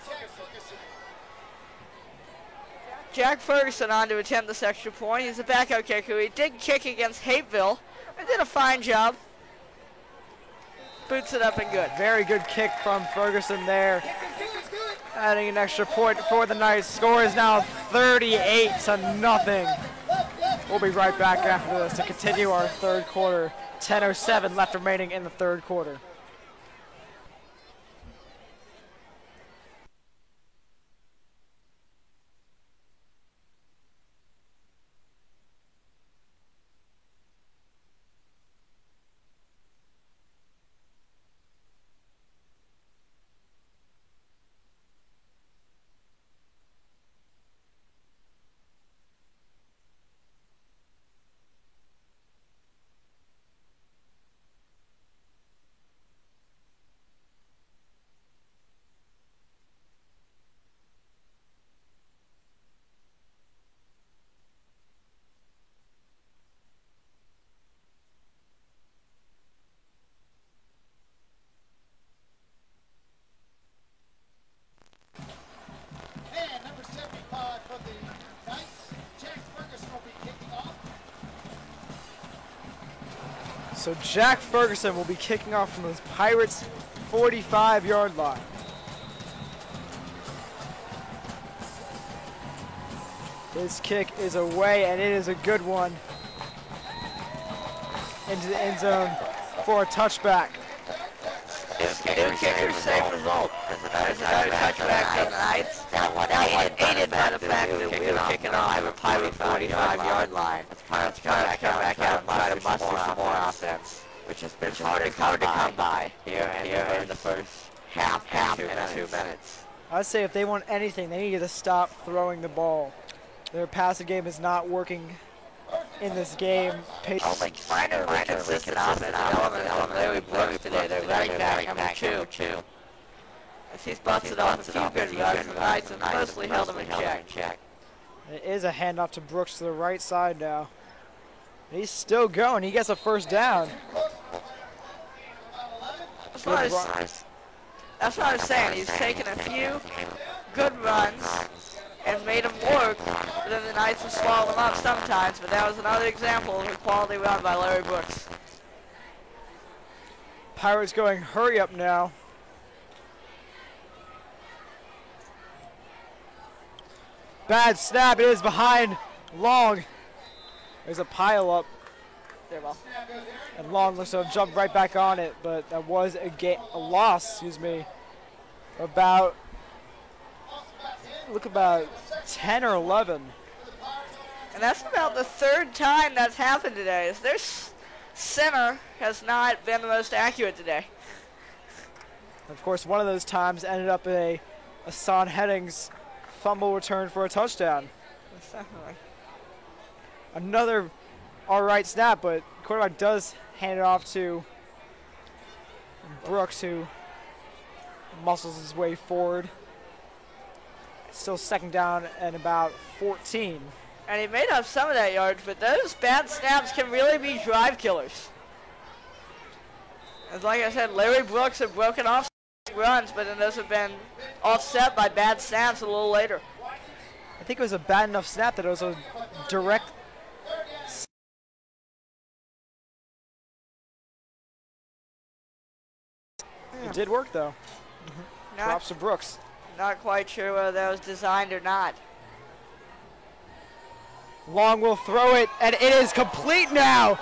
Jack Ferguson on to attempt this extra point. He's a backup kicker. He did kick against Hapeville and did a fine job. Boots it up and good.
Very good kick from Ferguson there. Adding an extra point for the Knights. Score is now 38-0. We'll be right back after this to continue our third quarter. 10:07 left remaining in the third quarter. So Jack Ferguson will be kicking off from the Pirates' 45-yard line. His kick is away, and it is a good one into the end zone for a touchback.
New kicker, same result. There's another touchback for the Knights. That one aided by the fact that we were kicking off a Pirate 45-yard line. As Pirates come back out and try to muster some more offense, which has been hard to come by here in the first half and 2 minutes.
I'd say if they want anything, they need to stop throwing the ball. Their passing game is not working in this game.
Only minor consistent offensive element of Larry Brooks today. They're running back number two. As he's busted off a few good yards from the Knights and mostly held him in check.
It is a handoff to Brooks to the right side now. He's still going. He gets a first down.
That's what I was saying. He's taken a few good runs and made them work, but then the Knights have swallowed them up sometimes, but that was another example of a quality run by Larry Brooks.
Pirates going hurry up now. Bad snap, it is behind Long. There's a pile up.
There, well.
And Long looks to have jumped right back on it, but that was a loss, about 10 or 11.
And that's about the third time that's happened today. Their center has not been the most accurate today.
Of course, one of those times ended up in a Son Headings fumble return for a touchdown.
Definitely.
Another all right snap, but quarterback does hand it off to Brooks, who muscles his way forward. Still second down and about 14.
And he made up some of that yardage, but those bad snaps can really be drive killers. As like I said, Larry Brooks had broken off runs, but then those have been offset by bad snaps a little later.
I think it was a bad enough snap that it was a direct. It did work though. Props to Brooks.
Not quite sure whether that was designed or not.
Long will throw it, and it is complete now.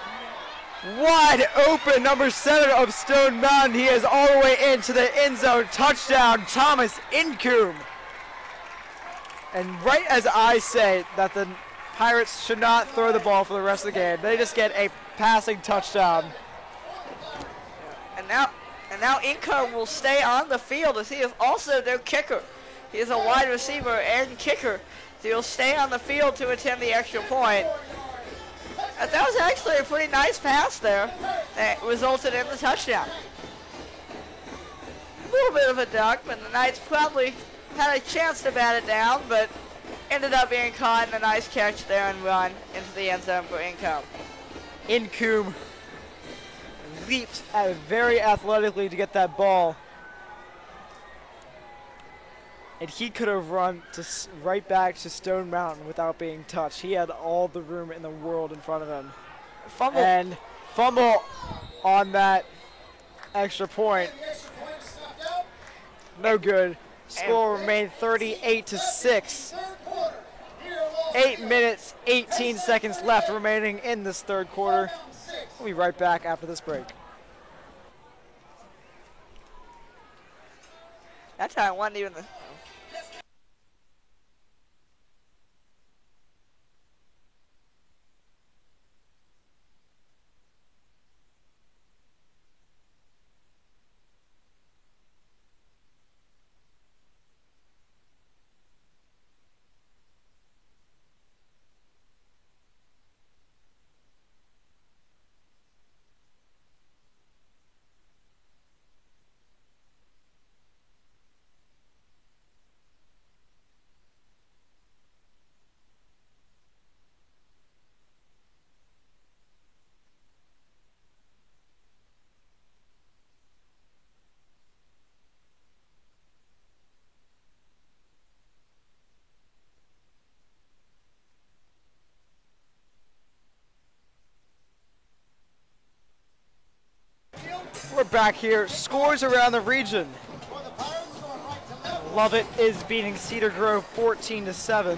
Wide open, number 7 of Stone Mountain. He is all the way into the end zone. Touchdown, Thomas Incoom. And right as I say that the Pirates should not throw the ball for the rest of the game, they just get a passing touchdown.
And now Incoom will stay on the field as he is also their kicker. He is a wide receiver and kicker. So he'll stay on the field to attempt the extra point. And that was actually a pretty nice pass there that resulted in the touchdown. A little bit of a duck, but the Knights probably had a chance to bat it down, but ended up being caught in a nice catch there and run into the end zone for Incoom.
Incoom leaped very athletically to get that ball. And he could have run right back to Stone Mountain without being touched. He had all the room in the world in front of him. Fumble on that extra point. No good. Score remained 38-6. 8 minutes, 18 seconds left remaining in this third quarter. We'll be right back after this break.
That time wasn't even the...
back here. Scores around the region. Lovett is beating Cedar Grove 14-7.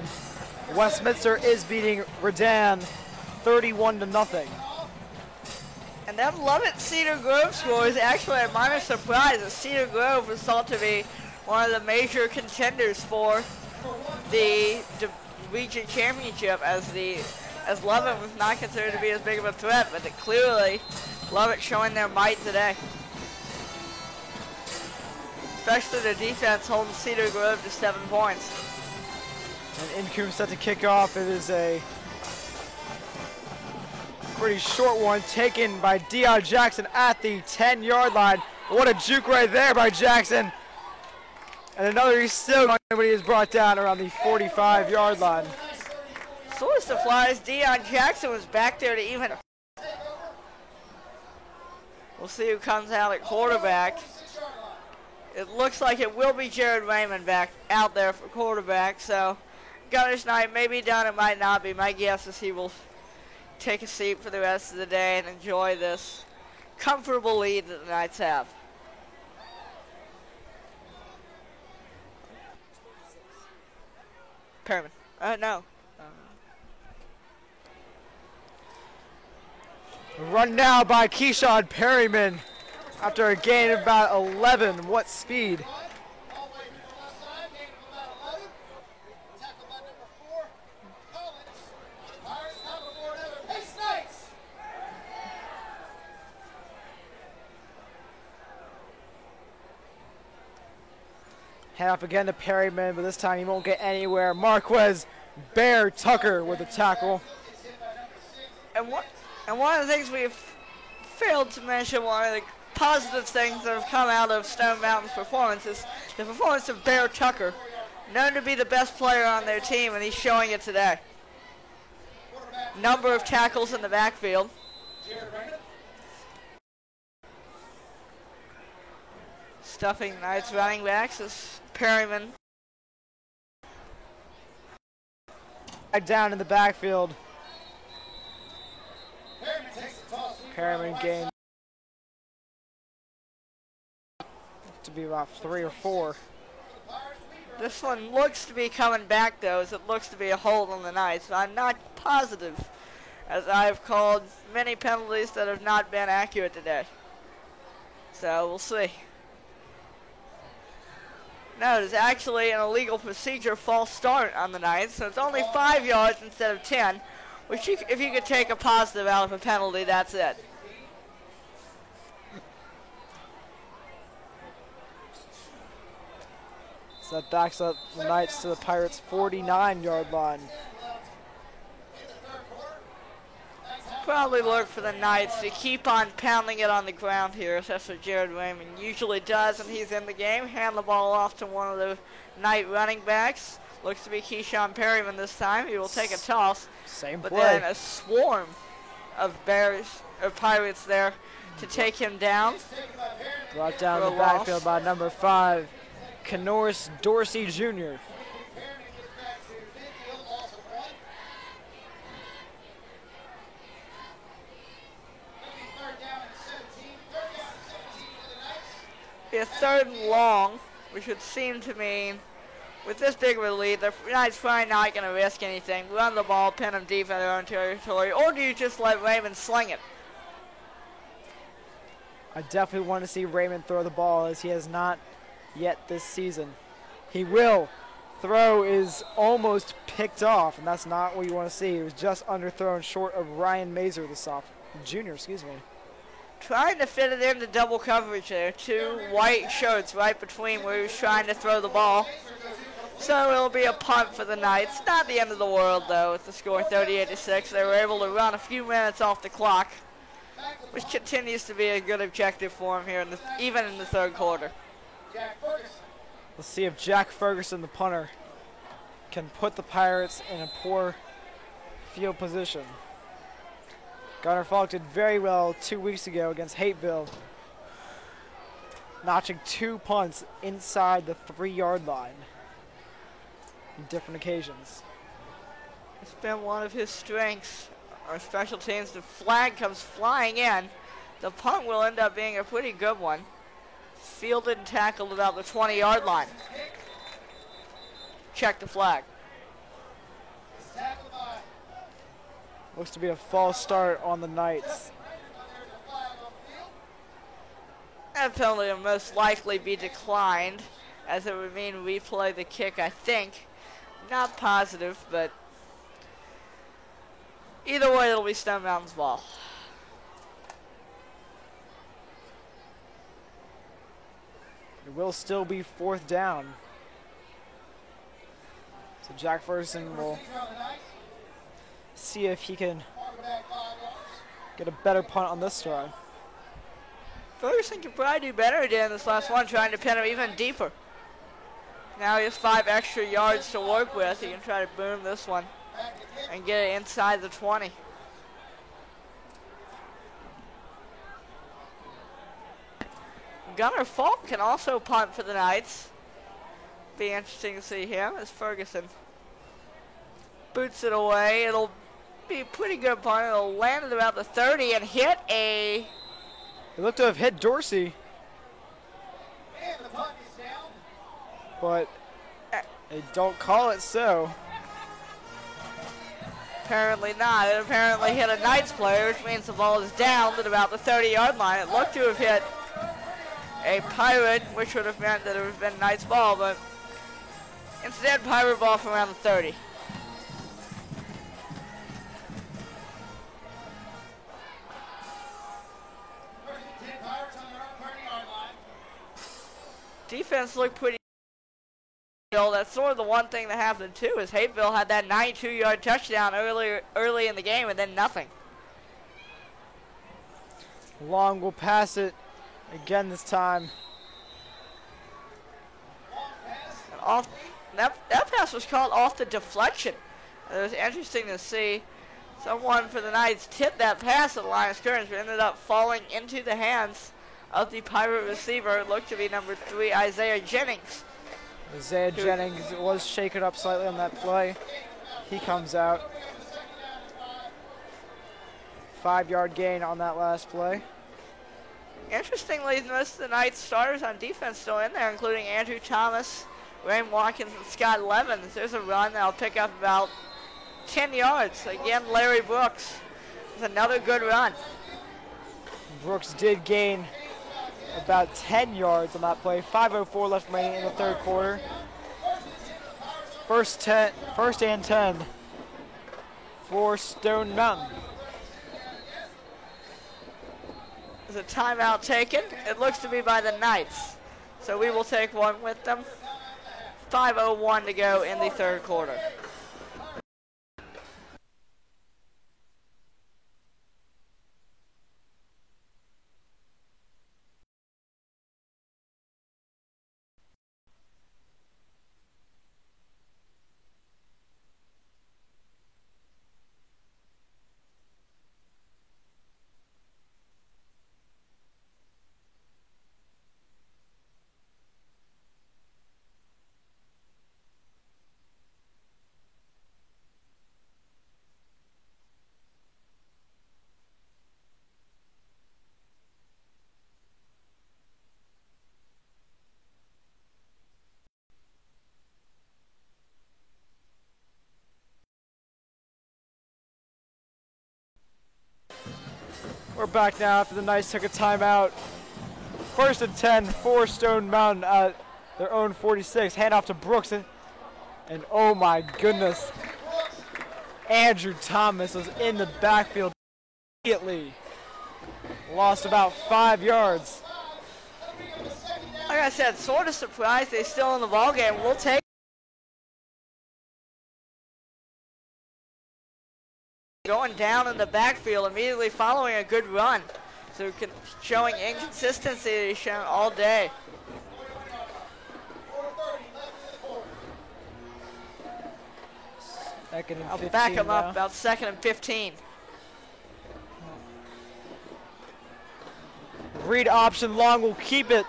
Westminster is beating Redan 31-0.
And that Lovett Cedar Grove score is actually a minor surprise, as Cedar Grove was thought to be one of the major contenders for the region championship, as Lovett was not considered to be as big of a threat, but clearly Lovett showing their might today. Especially their defense holding Cedar Grove to 7 points.
And Incoom set to kick off. It is a pretty short one taken by Dion Jackson at the 10-yard line. What a juke right there by Jackson. And another he's still going, but he is brought down around the 45-yard line.
Source the Flyers, Dion Jackson was back there to even. We'll see who comes out at quarterback. It looks like it will be Jared Raymond back out there for quarterback. So Gunner's night may be done, it might not be. My guess is he will take a seat for the rest of the day and enjoy this comfortable lead that the Knights have. Perriman. No.
Run now by Keyshawn Perryman after a gain of about 11. What speed.
All the way to the left side, gain of about 11. Tackled by number 4, Collins. Pirates number 4, another Pace Knights.
Hand off again to Perryman, but this time he won't get anywhere. Marquez Bear Tucker with the tackle.
And one of the things we've failed to mention, one of the positive things that have come out of Stone Mountain's performance is the performance of Bear Tucker, known to be the best player on their team, and he's showing it today. Number of tackles in the backfield. Stuffing Knights running backs is Perryman.
Down in the backfield.
Perryman takes the toss.
Perryman gained to be about 3 or 4.
This one looks to be coming back, though, as it looks to be a hold on the Knights. I'm not positive, as I've called many penalties that have not been accurate today. So we'll see. No, it is actually an illegal procedure false start on the Knights, so it's only 5 yards instead of 10, which if you could take a positive out of a penalty, that's it.
So that backs up the Knights to the Pirates' 49-yard line.
Probably look for the Knights to keep on pounding it on the ground here. That's what Jared Raymond usually does when he's in the game. Hand the ball off to one of the Knight running backs. Looks to be Keyshawn Perryman this time. He will take a toss.
Same
but
play.
Then a swarm of Pirates there to take him down.
Brought down in the backfield by number 5, Canoris Dorsey Jr.
Be a 3rd and long, which would seem to mean, with this big of a lead, the Knights probably not going to risk anything. Run the ball, pin them deep in their own territory, or do you just let Raymond sling it?
I definitely want to see Raymond throw the ball, as he has not yet this season. He will. Throw is almost picked off, and that's not what you want to see. It was just underthrown short of Ryan Mazer, the junior, excuse me.
Trying to fit it into double coverage there. 2 white shirts right between where he was trying to throw the ball. So it'll be a punt for the Knights. Not the end of the world, though, with the score 38-6. They were able to run a few minutes off the clock, which continues to be a good objective for him here, even in the 3rd quarter.
Let's see if Jack Ferguson, the punter, can put the Pirates in a poor field position. Gunnar Falk did very well 2 weeks ago against Hateville, notching 2 punts inside the 3-yard line on different occasions.
It's been one of his strengths. Our special teams, the flag comes flying in. The punt will end up being a pretty good one. Fielded and tackled about the 20-yard line. Check the flag.
Looks to be a false start on the Knights.
That penalty will most likely be declined, as it would mean replay the kick, I think. Not positive, but either way, it'll be Stone Mountain's ball.
It will still be 4th down. So Jack Ferguson will see if he can get a better punt on this drive.
Ferguson could probably do better than this last one, trying to pin him even deeper. Now he has 5 extra yards to work with. He can try to boom this one and get it inside the 20. Gunnar Falk can also punt for the Knights. Be interesting to see him as Ferguson boots it away. It'll be a pretty good punt. It'll land at about the 30 and hit a...
It looked to have hit Dorsey, but they don't call it so.
Apparently not. It apparently hit a Knights player, which means the ball is down at about the 30-yard line. It looked to have hit a Pirate, which would have meant that it would have been Knights ball, but instead Pirate ball from around the 30. Defense looked pretty good. That's sort of the one thing that happened too, is Hapeville had that 92-yard touchdown early in the game and then nothing.
Long will pass it again this time.
And that pass was called off the deflection. It was interesting to see someone for the Knights tip that pass at the line of scrimmage, but ended up falling into the hands of the Pirate receiver. It looked to be number 3, Isaiah Jennings.
Isaiah Jennings was shaken up slightly on that play. He comes out. 5-yard gain on that last play.
Interestingly, most of the Knights starters on defense still in there, including Andrew Thomas, Wayne Watkins, and Scott Levens. There's a run that'll pick up about 10 yards. Again, Larry Brooks with another good run.
Brooks did gain about 10 yards on that play. 5:04 left remaining in the 3rd quarter. First and 10 for Stone Mountain.
There's a timeout taken. It looks to be by the Knights, so we will take one with them. 5:01 to go in the 3rd quarter.
We're back now after the Knights took a timeout. 1st and 10 for Stone Mountain at their own 46. Hand off to Brooks, and oh my goodness, Andrew Thomas was in the backfield immediately. Lost about 5 yards.
Like I said, sort of surprised they're still in the ballgame. We'll take going down in the backfield immediately following a good run. So showing inconsistency that he's shown all day. I'll back him up about 2nd and 15.
Read option. Long will keep it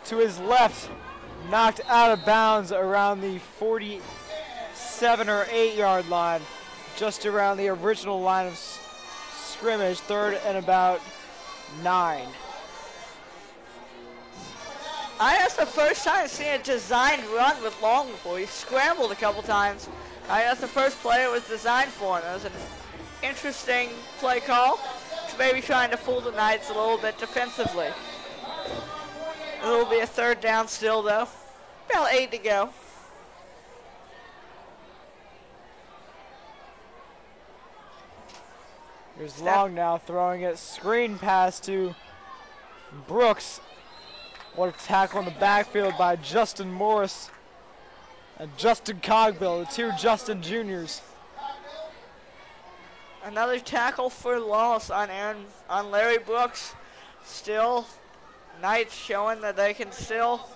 to his left. Knocked out of bounds around the 47 or 8-yard line. Just around the original line of scrimmage. 3rd and about 9.
That's the first time I've seen a designed run with Long before. He scrambled a couple times. That's the first play it was designed for him. It was an interesting play call. Maybe trying to fool the Knights a little bit defensively. It will be a third down still, though. About 8 to go.
Here's Long now throwing it. Screen pass to Brooks. What a tackle in the backfield by Justin Morris and Justin Cogbill, the two Justin Juniors.
Another tackle for loss on Larry Brooks. Still, Knights showing that they can still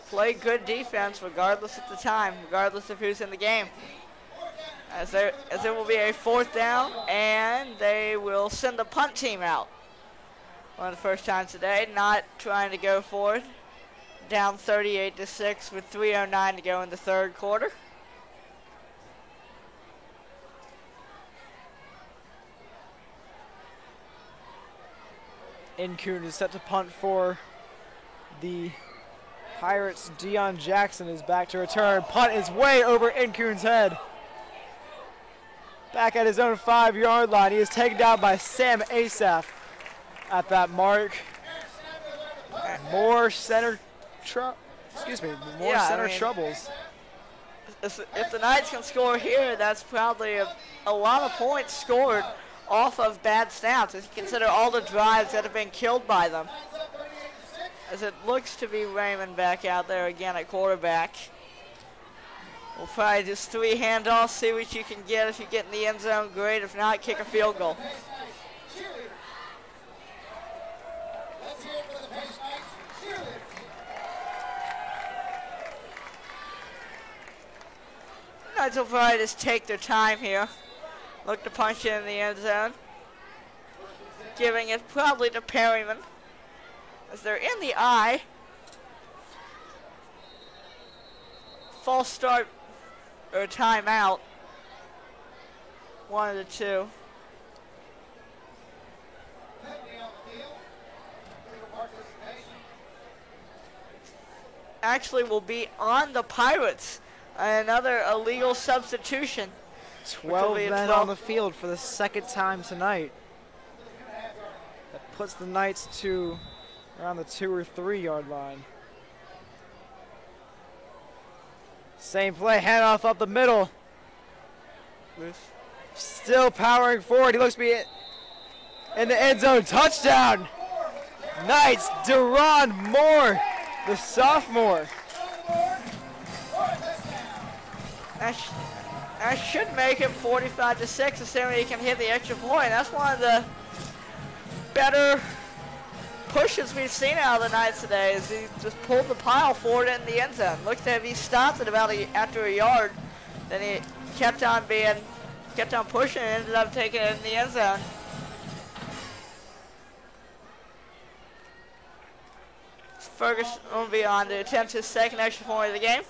play good defense regardless of the time, regardless of who's in the game. As it will be a 4th down, and they will send the punt team out. One of the first times today, not trying to go for it. Down 38-6 with 3:09 to go in the third quarter.
Incoon is set to punt for the Pirates. Deion Jackson is back to return. Punt is way over Incoon's head. Back at his own 5-yard line. He is taken down by Sam Asaf at that mark. More center troubles.
If the Knights can score here, that's probably a lot of points scored off of bad snaps, as you consider all the drives that have been killed by them. As it looks to be Raymond back out there again at quarterback. We'll probably just 3 handoffs, see what you can get. If you get in the end zone, great. If not, kick a field goal. Knights will probably just take their time here. Look to punch it in the end zone. Giving it probably to Perryman. As they're in the eye. False start or timeout. One of the two. Actually will be on the Pirates. Another illegal substitution.
12 men on the field for the second time tonight. That puts the Knights to around the 2 or 3 yard line. Same play, handoff up the middle. Still powering forward. He looks to be in the end zone. Touchdown! Knights, Deron Moore, the sophomore.
That should make it 45-6, assuming he can hit the extra point. That's one of the better pushes we've seen out of the Knights today, is he just pulled the pile forward in the end zone. Looks to have he stopped at about after a yard, then he kept on pushing and ended up taking it in the end zone. Ferguson will be on to attempt his second extra point of the game.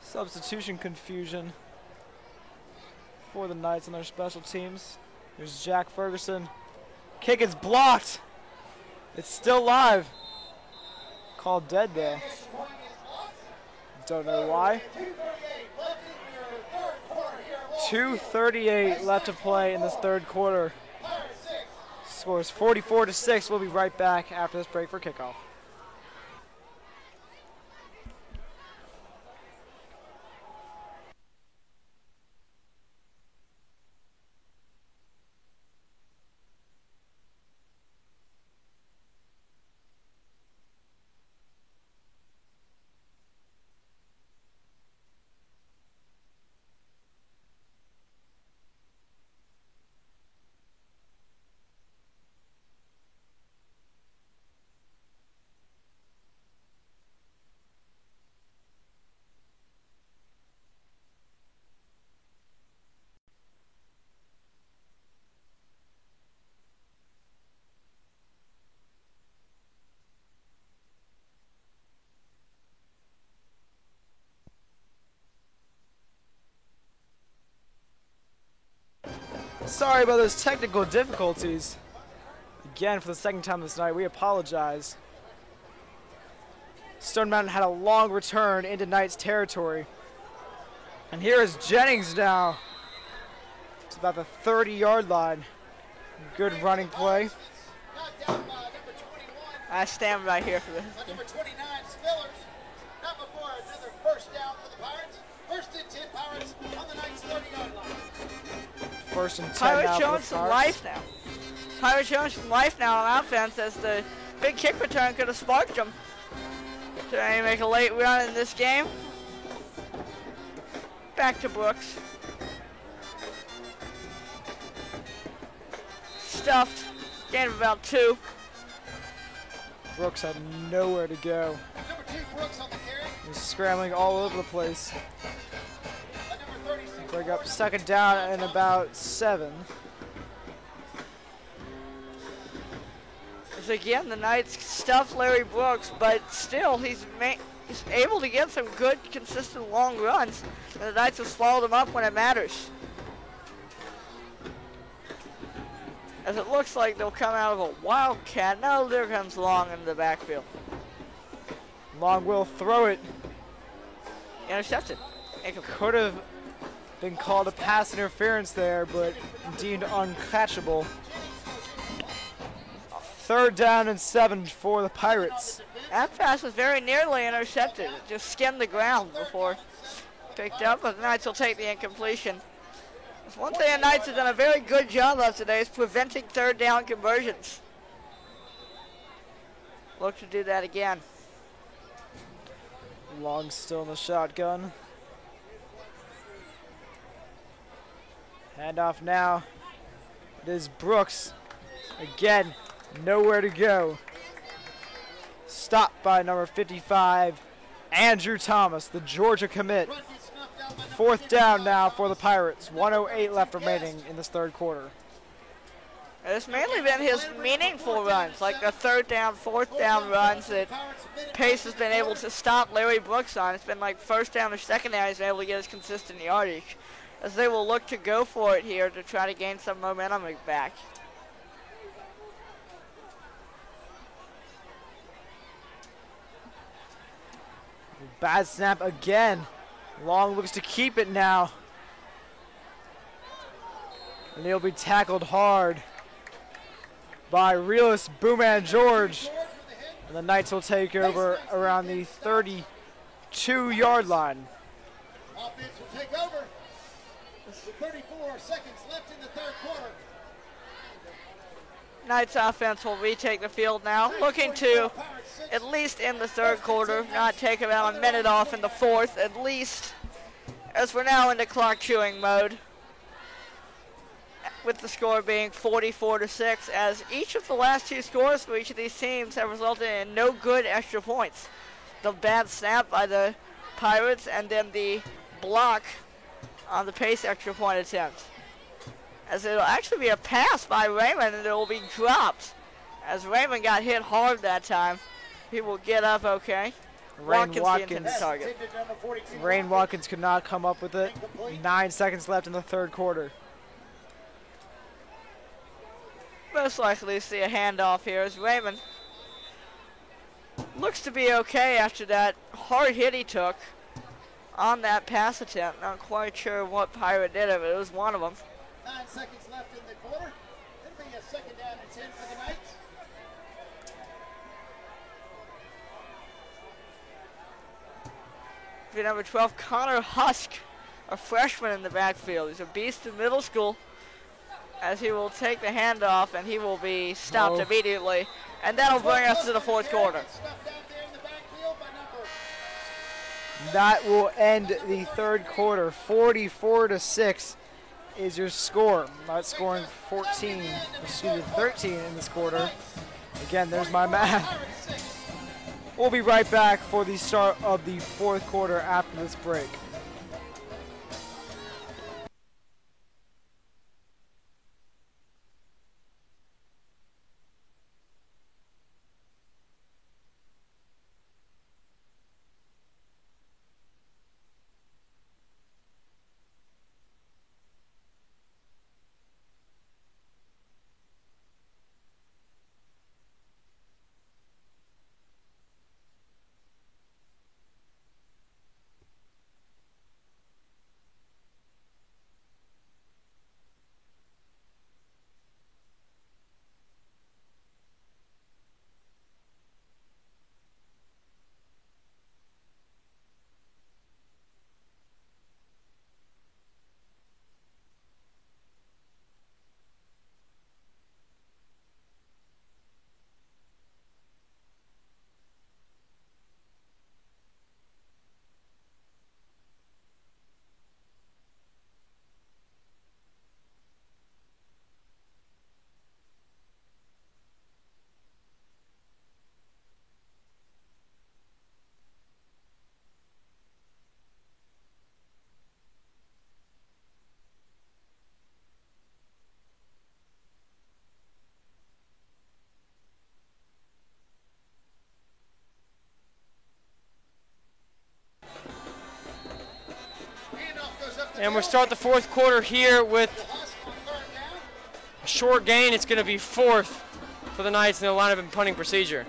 Substitution confusion for the Knights and their special teams. There's Jack Ferguson. Kick is blocked. It's still live. Called dead though. Don't know why. 2:38 left to play in this third quarter. Scores 44-6. We'll be right back after this break for kickoff. Sorry about those technical difficulties. Again, for the second time this night, we apologize. Stone Mountain had a long return into Knight's territory. And here is Jennings now. It's about the 30-yard line. Good running play.
Knocked out by number 21.
I stand right here for this.
By number 29, Spillers. Not before another first down for the Pirates. First and 10 Pirates on the Knights' 30-yard line.
First and 10
Pirates
now
showing
for the
some
Pirates.
life now. Pirates showing some life now on offense as the big kick return could have sparked them. Trying to make a late run in this game. Back to Brooks. Stuffed. Gain of about 2.
Brooks had nowhere to go.
Number 2, Brooks on the carry.
He was scrambling all over the place.
By number 36,
Bring up second down and about 7.
As again, the Knights stuffed Larry Brooks, but still he's able to get some good, consistent long runs. And the Knights have swallowed him up when it matters. As it looks like they'll come out of a wildcat. No, there comes Long into the backfield.
Long will throw it.
Intercepted. Incomplete.
Could have been called a pass interference there, but deemed uncatchable. Third down and 7 for the Pirates.
That pass was very nearly intercepted. It just skimmed the ground before picked up, but the Knights will take the incompletion. That's one thing the Knights have done a very good job of today is preventing third down conversions. Look to do that again.
Long still in the shotgun. Handoff now. It is Brooks. Again, nowhere to go. Stopped by number 55, Andrew Thomas, the Georgia commit.
run gets snuffed out by number
Fourth
50.
down now for the Pirates. 1:08 left remaining in this third quarter.
It's mainly been his meaningful runs, like the third down, fourth down runs that Pace has been able to stop Larry Brooks on. It's been like first down or second down he's been able to get his consistent yardage. As they will look to go for it here to try to gain some momentum back.
Bad snap again. Long looks to keep it now. And he'll be tackled hard by realist Booman George. And the Knights will take over around the 32-yard line.
Offense will take over. With 34 seconds left in the third quarter.
Knights offense will retake the field now, looking to, at least in the third quarter, not take about a minute off in the fourth, at least, as we're now into clock chewing mode, with the score being 44-6, as each of the last 2 scores for each of these teams have resulted in no good extra points. The bad snap by the Pirates, and then the block on the Pace extra point attempt. As it'll actually be a pass by Raymond, and it will be dropped. As Raymond got hit hard that time, he will get up okay.
Rain
the
Watkins.
intended target.
Intended number 42.
Rain Watkins could not come up with it. 9 seconds left in the third quarter.
Most likely to see a handoff here as Raymond looks to be okay after that hard hit he took on that pass attempt. Not quite sure what Pirate did it, but it was one of them.
9 seconds left in the quarter. It'll be a second down and 10 for the Knights.
For number 12, Connor Husk, a freshman in the backfield. He's a beast in middle school, as he will take the handoff and he will be stopped
Oh.
immediately. And that'll bring us to the fourth quarter.
Stuffed out there in the backfield by number.
That will end the third quarter. 44-6 is your score. Not scoring 13 in this quarter. Again, there's my math.
Pirates 6.
We'll be right back for the start of the fourth quarter after this break.
And we'll start the fourth quarter here with a short gain. It's going to be 4th for the Knights in the lineup and punting procedure.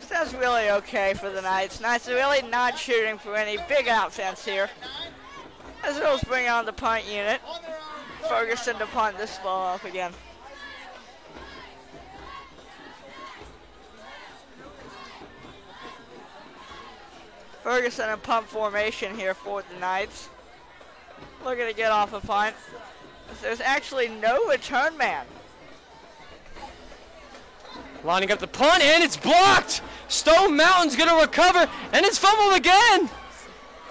That's really okay for the Knights. Knights are really not shooting for any big offense here. As well as bring on the punt unit. Ferguson to punt this ball off again. Ferguson in punt formation here for the Knights. Looking to get off a punt. There's actually no return man.
Lining up the punt, and it's blocked. Stone Mountain's going to recover, and it's fumbled again.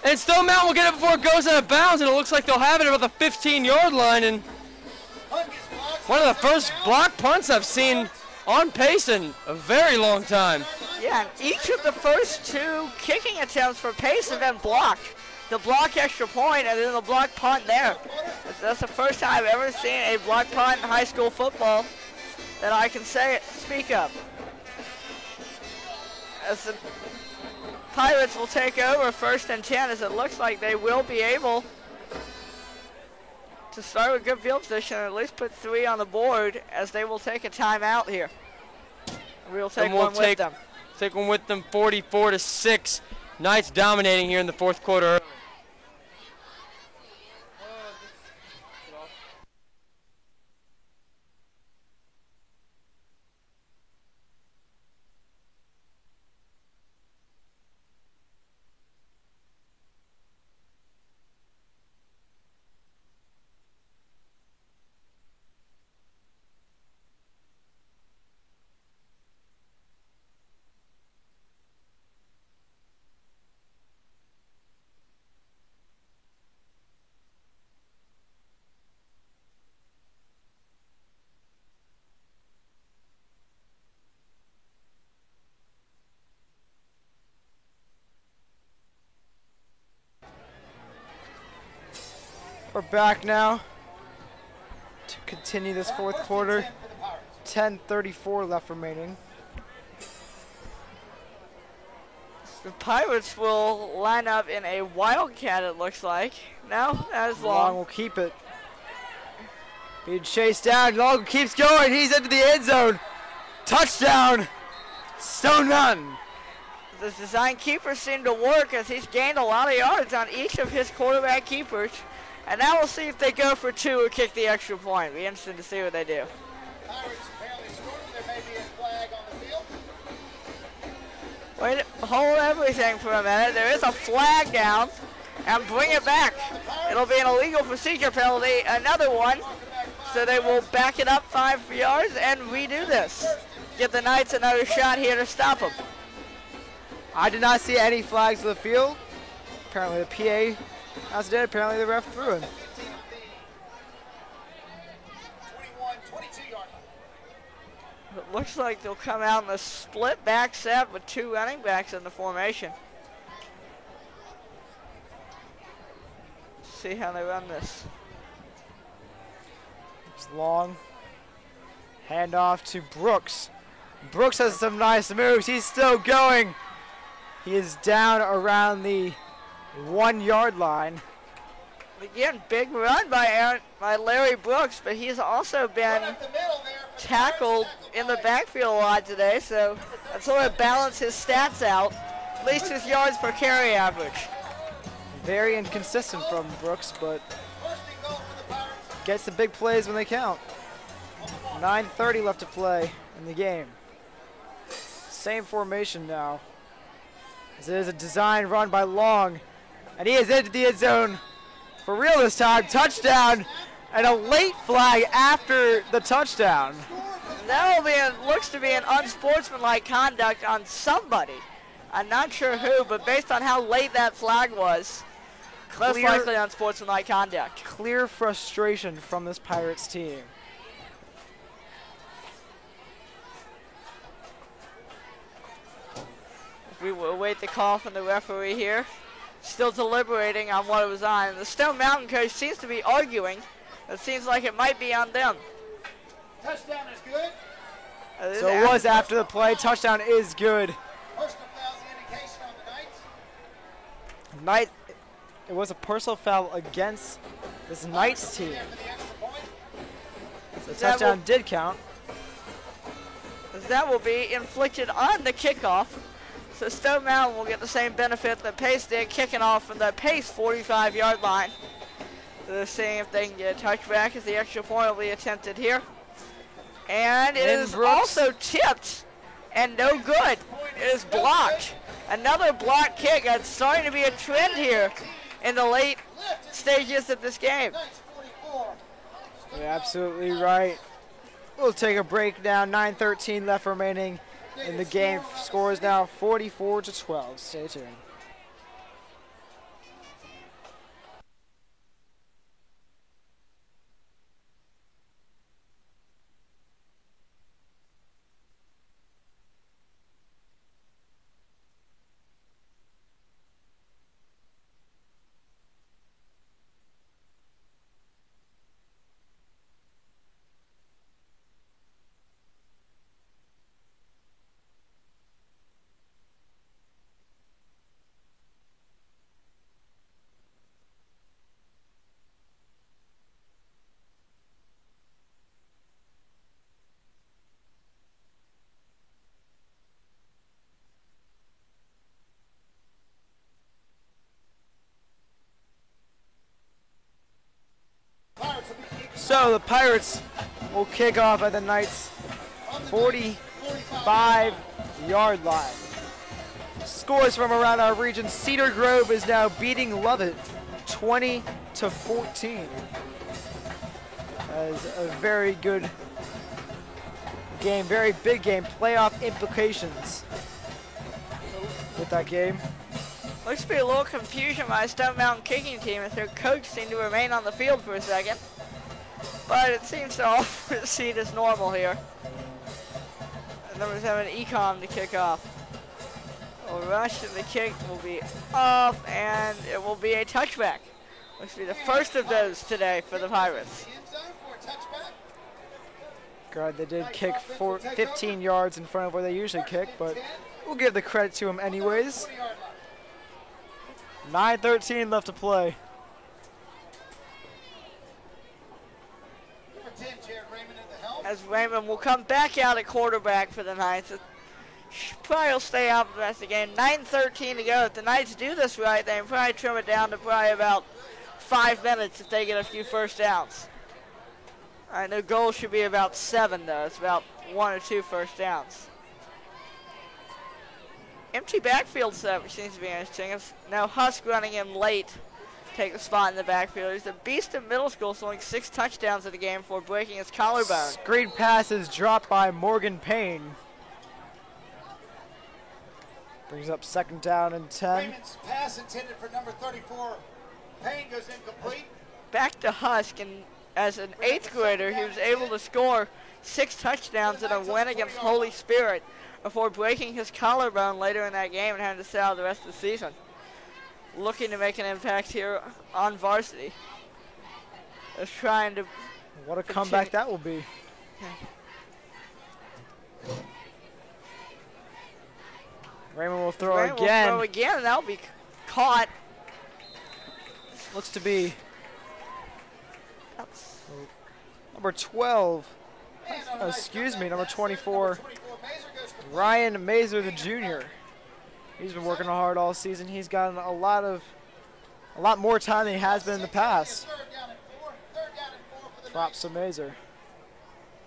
And Stone Mountain will get it before it goes out of bounds, and it looks like they'll have it about the 15-yard line. And one of the first block punts I've seen on Pace in a very long time.
Yeah, and each of the first 2 kicking attempts for Pace have been blocked. The block extra point and then the block punt there. That's the first time I've ever seen a block punt in high school football that I can speak of. As the Pirates will take over 1st and 10, as it looks like they will be able to start with good field position and at least put 3 on the board, as they will take a timeout here. We'll take one with them.
Take one with them, 44-6. Knights dominating here in the fourth quarter.
We're back now to continue this fourth quarter. 10:34 left remaining.
The Pirates will line up in a Wildcat, it looks like. No, that is Long.
Will keep it. Being chased down. Long keeps going. He's into the end zone. Touchdown, Stone Mountain.
The design keepers seem to work, as he's gained a lot of yards on each of his quarterback keepers. And now we'll see if they go for 2 or kick the extra point. Be interesting to see what they do.
Pirates apparently scored. There may be a flag on the field.
Wait, hold everything for a minute. There is a flag down, and bring it back. It'll be an illegal procedure penalty, another one. So they will back it up 5 yards and redo this. Give the Knights another shot here to stop them.
I did not see any flags on the field. Apparently the PA as did. Apparently the ref threw him.
22 yard line.
It looks like they'll come out in a split back set with 2 running backs in the formation. See how they run this.
It's Long. Hand off to Brooks. Brooks has some nice moves. He's still going. He is down around the 1 yard line.
Again, big run by Larry Brooks, but he's also been tackled in the backfield a lot today, so that sort of balance his stats out, at least his yards per carry average.
Very inconsistent from Brooks, but gets the big plays when they count. 9:30 left to play in the game. Same formation now. As it is a design run by Long, and he is into the end zone for real this time. Touchdown, and a late flag after the touchdown.
That will be looks to be an unsportsmanlike conduct on somebody. I'm not sure who, but based on how late that flag was, most likely unsportsmanlike conduct.
Clear frustration from this Pirates team.
We will await the call from the referee here. Still deliberating on what it was on. The Stone Mountain coach seems to be arguing. It seems like it might be on them.
Touchdown is good.
So it was after the play. Touchdown is good.
Personal foul's the indication on the Knights.
it was a personal foul against this Knights team. The touchdown did count.
That will be inflicted on the kickoff. So Stone Mountain will get the same benefit that Pace did, kicking off from the Pace 45-yard line. So seeing if they can get a touchback as the extra point will be attempted here. And it is also tipped and no good. It is blocked. Another block kick. That's starting to be a trend here in the late stages of this game.
You're absolutely right. We'll take a break now. 9:13 left remaining in the game. Score is now 44-12. Stay tuned. So the Pirates will kick off at the Knights' 45-yard line. Scores from around our region. Cedar Grove is now beating Lovett 20-14. That is a very good game, very big game. Playoff implications with that game.
Looks to be a little confusion by Stone Mountain kicking team as their coach seemed to remain on the field for a second. But it seems to all proceed as normal here. And then we have an Ecom to kick off. A rush and the kick will be off, and it will be a touchback. Looks to be the first of those today for the Pirates.
God, they did kick 15 yards in front of where they usually kick, but we'll give the credit to them anyways. 9:13 left to play.
As Raymond will come back out at quarterback for the Knights. Probably will stay out for the rest of the game. 9:13 to go. If the Knights do this right, they can probably trim it down to probably about 5 minutes if they get a few first downs. All right, their goal should be about 7, though. It's about 1 or 2 first downs. Empty backfield set, which seems to be interesting. It's now Husk running him late. Take the spot in the backfield. He's a beast in middle school, throwing 6 touchdowns in the game before breaking his collarbone.
Screen pass is dropped by Morgan Payne. Brings up 2nd down and 10.
Raymond's pass intended for number 34. Payne goes incomplete.
Back to Husk, and as an 8th grader, he was able to score 6 touchdowns in a win against Holy Spirit before breaking his collarbone later in that game and having to sit out the rest of the season. Looking to make an impact here on varsity. Is trying to.
What a comeback that will be. Raymond will throw again.
Will throw again, and that'll be caught.
Looks to be number 12. Oh, excuse me, number 24. Ryan Mazer, the junior. He's been working hard all season. He's gotten a lot more time than he has been in the past. Props to Mazer.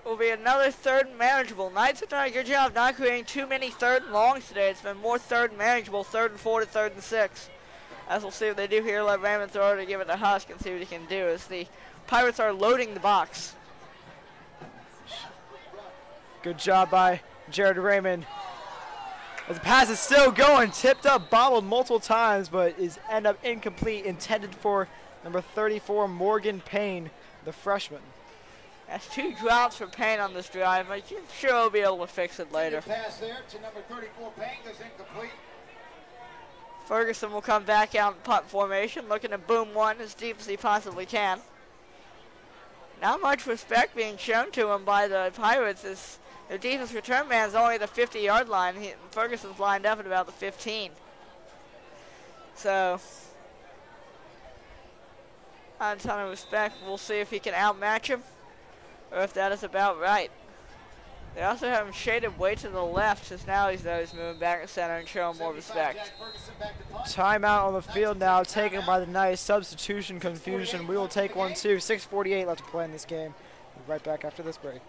Will be another 3rd and manageable. Knights have done a good job not creating too many 3rd and longs today. It's been more 3rd and manageable, 3rd and 4 to 3rd and 6. As we'll see what they do here. Let Raymond throw it to give it to Husk and see what he can do as the Pirates are loading the box.
Good job by Jared Raymond. As the pass is still going, tipped up, bobbled multiple times, but is end up incomplete, intended for number 34, Morgan Payne, the freshman.
That's 2 drops for Payne on this drive, but I'm sure he'll be able to fix it later.
Pass there to number 34, Payne goes incomplete.
Ferguson will come back out in punt formation, looking to boom one as deep as he possibly can. Not much respect being shown to him by the Pirates as their defense return man is only at the 50-yard line. Ferguson's lined up at about the 15. So a ton of respect. We'll see if he can outmatch him or if that is about right. They also have him shaded way to the left, since now he's moving back and center and showing more respect.
Timeout on the field now, taken by the Knights. Substitution confusion. We will take one too. 6:48 left to play in this game. We'll be right back after this break.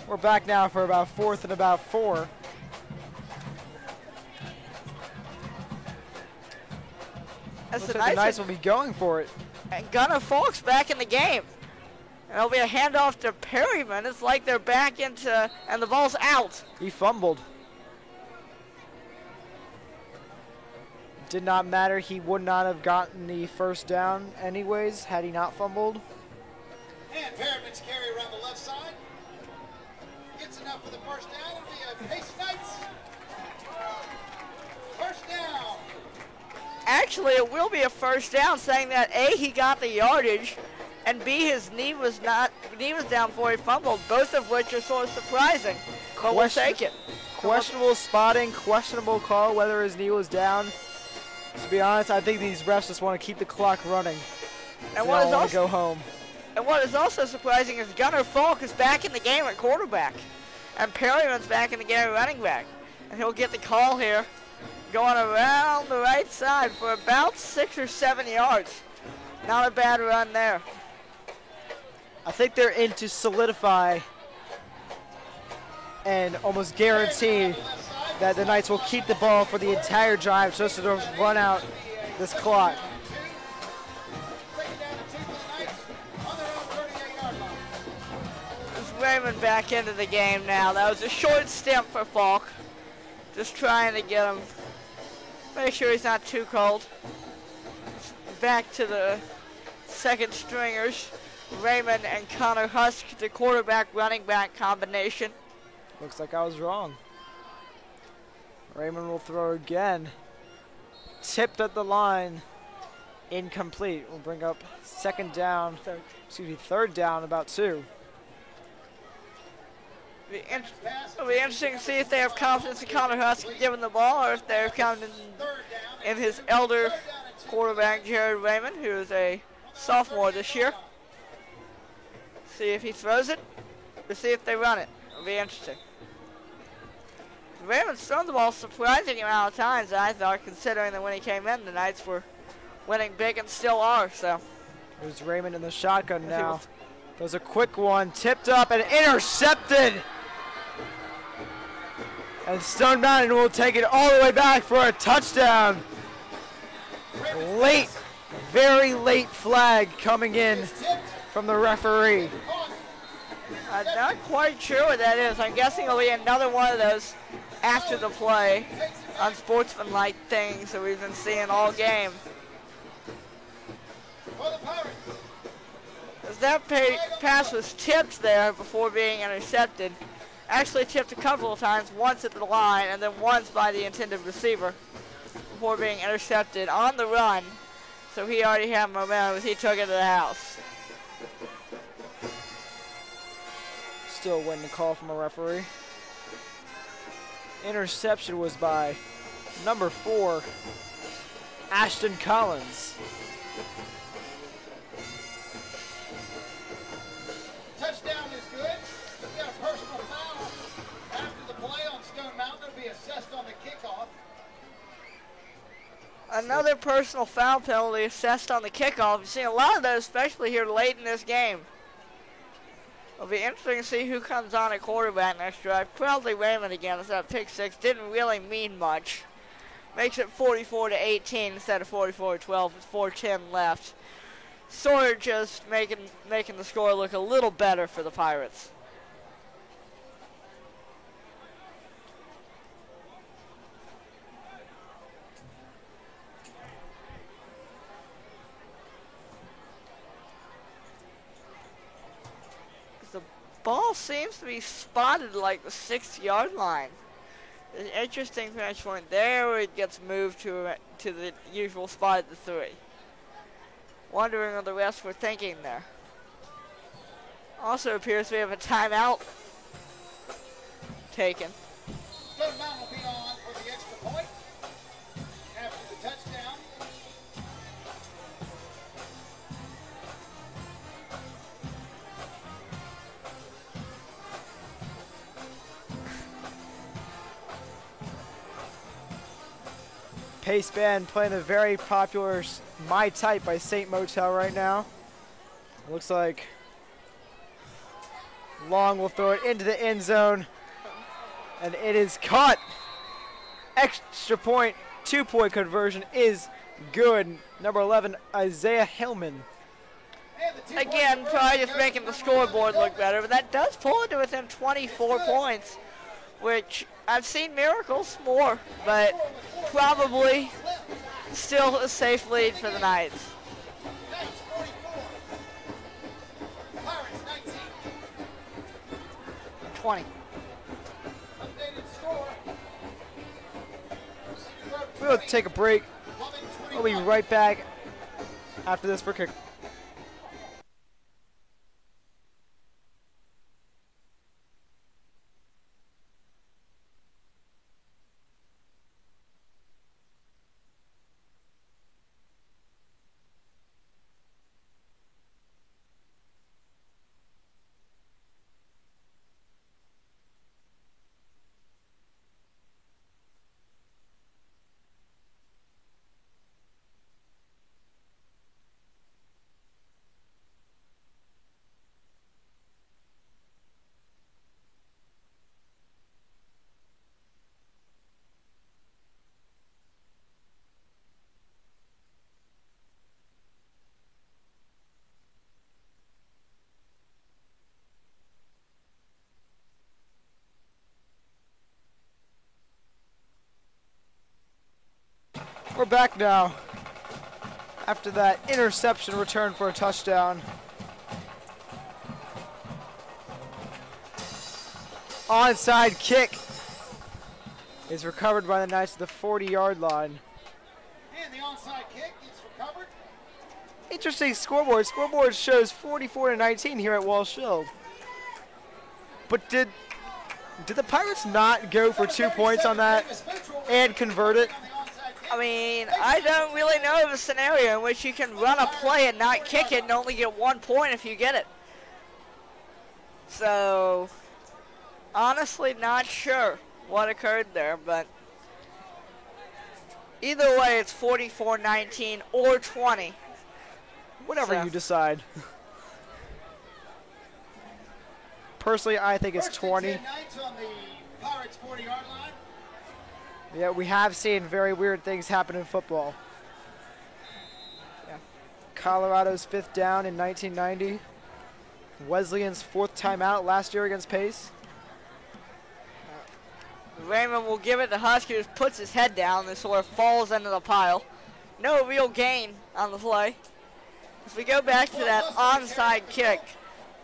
We're back now for about 4th and about 4.
That's
Looks
the
like the Knights
nice
will be going for it.
and Gunnar Falk's back in the game. And it'll be a handoff to Perryman. It's like they're back into, and the ball's out.
He fumbled. Did not matter. He would not have gotten the first down anyways had he not fumbled.
And Perryman's carry around the left side. Gets enough for the first down. It'll be a Pace Knights. First down.
Actually, it will be a first down, saying that A, he got the yardage, and B, his knee was down before he fumbled, both of which are sort of surprising. But we'll take it.
Questionable spotting, questionable call whether his knee was down. To be honest, I think these refs just want to keep the clock running.
And
They
what
all
is
want
also
to go home.
And what is also surprising is Gunnar Falk is back in the game at quarterback. And Perryman's back in the game at running back. And he'll get the call here, going around the right side for about 6 or 7 yards. Not a bad run there.
I think they're in to solidify and almost guarantee that the Knights will keep the ball for the entire drive just to run out this clock.
Second down and 2 for the Knights on their own 38-yard line.
It's Raymond back into the game now. That was a short stint for Falk. Just trying to get him, make sure he's not too cold. Back to the second stringers, Raymond and Connor Husk, the quarterback running back combination.
Looks like I was wrong. Raymond will throw again. Tipped at the line. Incomplete. We'll bring up third down, about 2.
It'll be interesting to see if they have confidence in Connor Husk giving the ball, or if they have confidence in his elder quarterback, Jared Raymond, who is a sophomore this year. See if he throws it, or see if they run it. It'll be interesting. Raymond's thrown the ball a surprising amount of times, I thought, considering that when he came in, the Knights were winning big and still are. So
There's Raymond in the shotgun now. There's a quick one, tipped up and intercepted. And Stone Mountain will take it all the way back for a touchdown. Late, very late flag coming in from the referee.
I'm not quite sure what that is. I'm guessing it'll be another one of those after the play, unsportsmanlike things that we've been seeing all game.
For the Pirates.
As that pass was tipped there before being intercepted. Actually tipped a couple of times, once at the line and then once by the intended receiver before being intercepted on the run. So he already had momentum as he took it to the house.
Still waiting a call from a referee. Interception was by number 4, Ashton Collins.
Touchdown is good. We got a personal foul after the play on Stone Mountain. It'll be assessed on the kickoff.
Another personal foul penalty assessed on the kickoff. You've seen a lot of those, especially here late in this game. It'll be interesting to see who comes on at quarterback next drive. Probably Raymond again, as that pick six didn't really mean much. Makes it 44-18 instead of 44-12 with 4:10 left. Sort of just making the score look a little better for the Pirates. The ball seems to be spotted like the 6-yard line. An interesting finish point there where it gets moved to the usual spot at the 3. Wondering what the refs were thinking there. Also appears we have a timeout taken.
Stone Mountain will be on for the extra point after the touchdown.
Pace Band playing the very popular My Type by Saint Motel right now. Looks like Long will throw it into the end zone. And it is caught. Extra point, 2-point conversion is good. Number 11, Isaiah Hillman.
Again, probably just making the scoreboard look better, but that does pull it to within 24 points, which I've seen miracles more, but probably still a safe lead for the Knights.
Knights 44. Pirates 19.
20.
Updated score.
We'll take a break. We'll be right back after this for kick. We're back now after that interception return for a touchdown. Onside kick is recovered by the Knights at the 40-yard line.
And the onside kick is recovered.
Interesting scoreboard. Scoreboard shows 44-19 here at Walsh Field. But did the Pirates not go for 2 points on that and convert it?
I mean, I don't really know of a scenario in which you can run a play and not kick it and only get 1 point if you get it. So, honestly, not sure what occurred there, but either way, it's 44-19 or 20.
Whatever
So-
you decide. Personally, I think it's 20.
Knights on the Pirates 40-yard line.
Yeah, we have seen very weird things happen in football.
Yeah.
Colorado's 5th down in 1990. Wesleyan's 4th timeout last year against Pace.
Raymond will give it to Huskers, puts his head down, and sort of falls into the pile. No real gain on the play. As we go back to that onside kick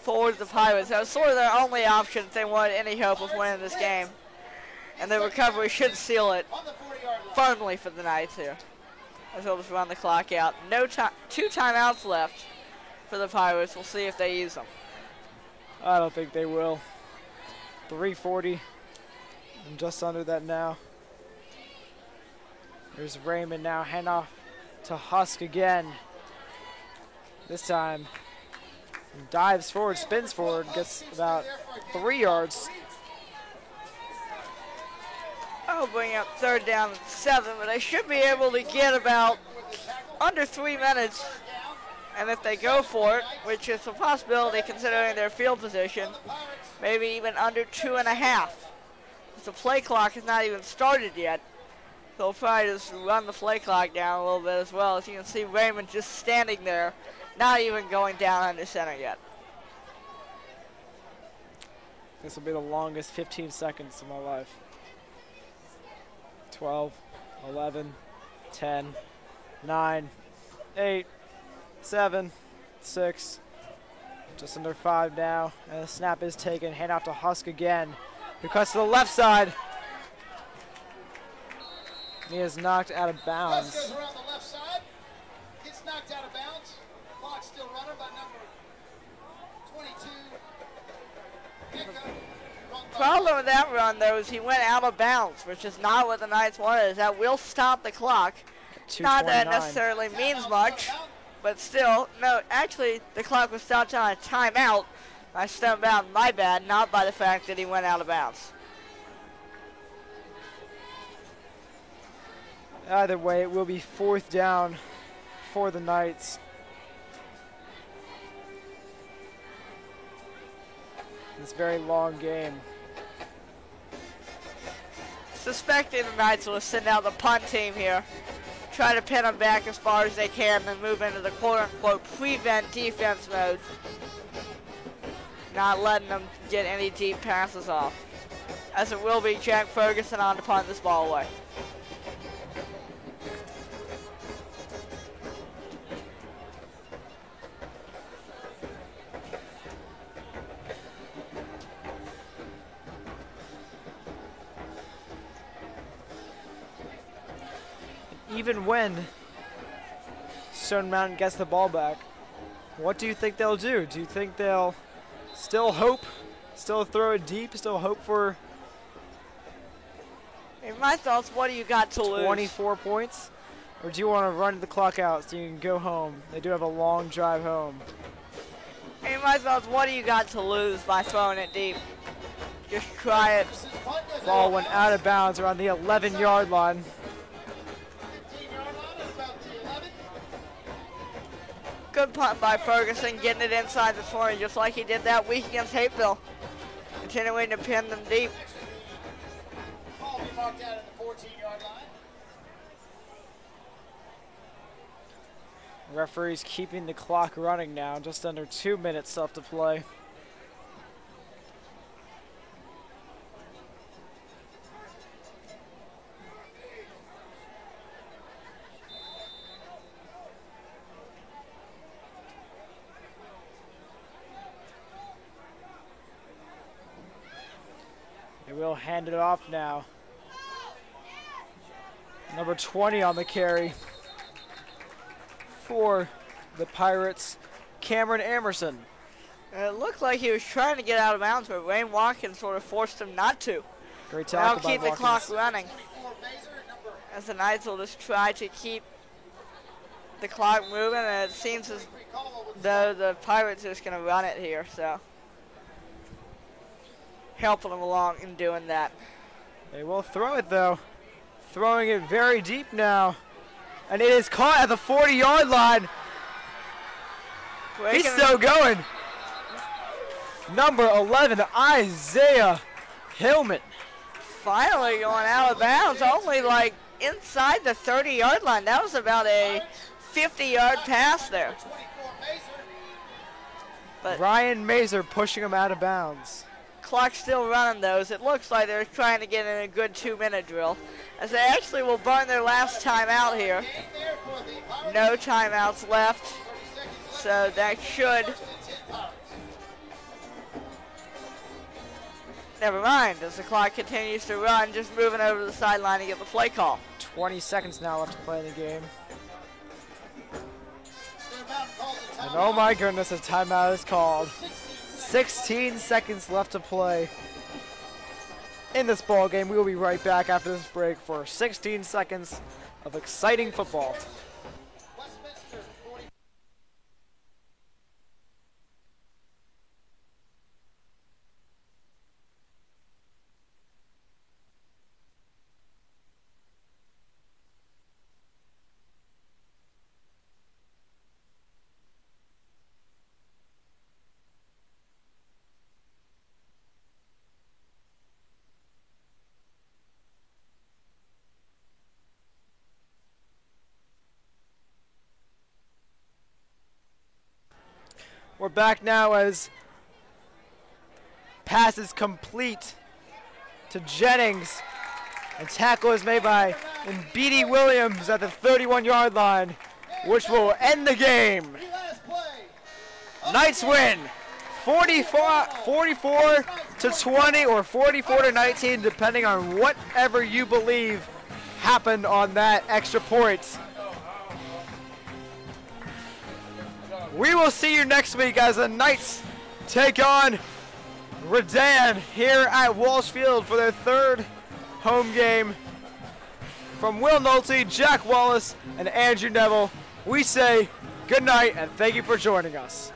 for the Pirates, that was sort of their only option if they wanted any hope of winning this game. And the recovery should seal it
On the 40-yard line.
firmly for the Knights here. As we'll just run the clock out. No time, 2 timeouts left for the Pirates. We'll see if they use them.
I don't think they will. 3:40. And just under that now. There's Raymond now. Handoff to Husk again. This time. Dives forward, spins forward, gets about 3 yards.
That will bring up 3rd down and 7, but they should be able to get about under 3 minutes. And if they go for it, which is a possibility considering their field position, maybe even under 2.5. The play clock has not even started yet. They'll probably just run the play clock down a little bit as well. As you can see, Raymond just standing there, not even going down under center yet.
This will be the longest 15 seconds of my life. 12, 11, 10, 9, 8, 7, 6. Just under 5 now. And the snap is taken. Hand off to Husk again. Who cuts to the left side. He is knocked out of bounds.
Goes around the left side. Gets knocked out of bounds. Clock still running by number 22.
Problem with that run, though, is he went out of bounds, which is not what the Knights wanted. That will stop the clock. Not that it necessarily means much, but still, no, actually, the clock was stopped on a timeout. I stepped out, my bad, not by the fact that he went out of bounds.
Either way, it will be 4th down for the Knights. This very long game.
Suspecting the Knights will send out the punt team here. Try to pin them back as far as they can, then move into the quote-unquote prevent defense mode. Not letting them get any deep passes off. As it will be Jack Ferguson on to punt this ball away.
Even when Stone Mountain gets the ball back, what do you think they'll do? Do you think they'll still hope, still throw it deep, still hope for
In my thoughts, what do you got to lose?
24 points? Or do you want to run the clock out so you can go home? They do have a long drive home.
In my thoughts, what do you got to lose by throwing it deep? Just try it.
Ball went out of bounds around the 11-yard line.
15-yard line at about the 11.
Good punt by Ferguson, getting it inside the 20, just like he did that week against Hapeville. Continuing to pin them deep.
Ball will be marked out at the 14-yard line.
Referee's keeping the clock running now, just under 2 minutes left to play. They will hand it off now. Number 20 on the carry for the Pirates, Cameron Emerson.
It looked like he was trying to get out of bounds, but Wayne Watkins sort of forced him not to.
Great
That'll
tackle by
keep the
Watkins.
clock running,
24 Mazer, number
as the Knights will just try to keep the clock moving, and it seems as
3 Caldwell with the
though the Pirates are just going to run it here, so helping them along in doing that.
They will throw it though. Throwing it very deep now. And it is caught at the 40-yard line. He's
Breaking-
still going. Number 11, Isaiah Hillman.
Finally going out of bounds, only like inside the 30-yard line. That was about a 50-yard pass there.
24 Mazer.
But
Ryan Mazer pushing him out of bounds.
clock's still running those. It looks like they're trying to get in a good 2-minute drill, as they actually will burn their last timeout here.
Game there for the Pirates.
No timeouts left,
30 seconds left.
so that should,
First and 10 Pirates.
never mind, as the clock continues to run, just moving over to the sideline to get the play call.
20 seconds now left to play in the game.
They're about to call the
And
timeout.
oh my goodness, a timeout is called. 16 seconds left to play in this ball game. We will be right back after this break for 16 seconds of exciting football.
Westminster 40.
We're back now as pass is complete to Jennings. And tackle is made by Mbidi Williams at the 31-yard line, which will end the game. Knights win 44 to 20 or 44 to 19, depending on whatever you believe happened on that extra point. We will see you next week as the Knights take on Redan here at Walsh Field for their third home game. From Will Nolte, Jack Wallace, and Andrew Neville, we say good night and thank you for joining us.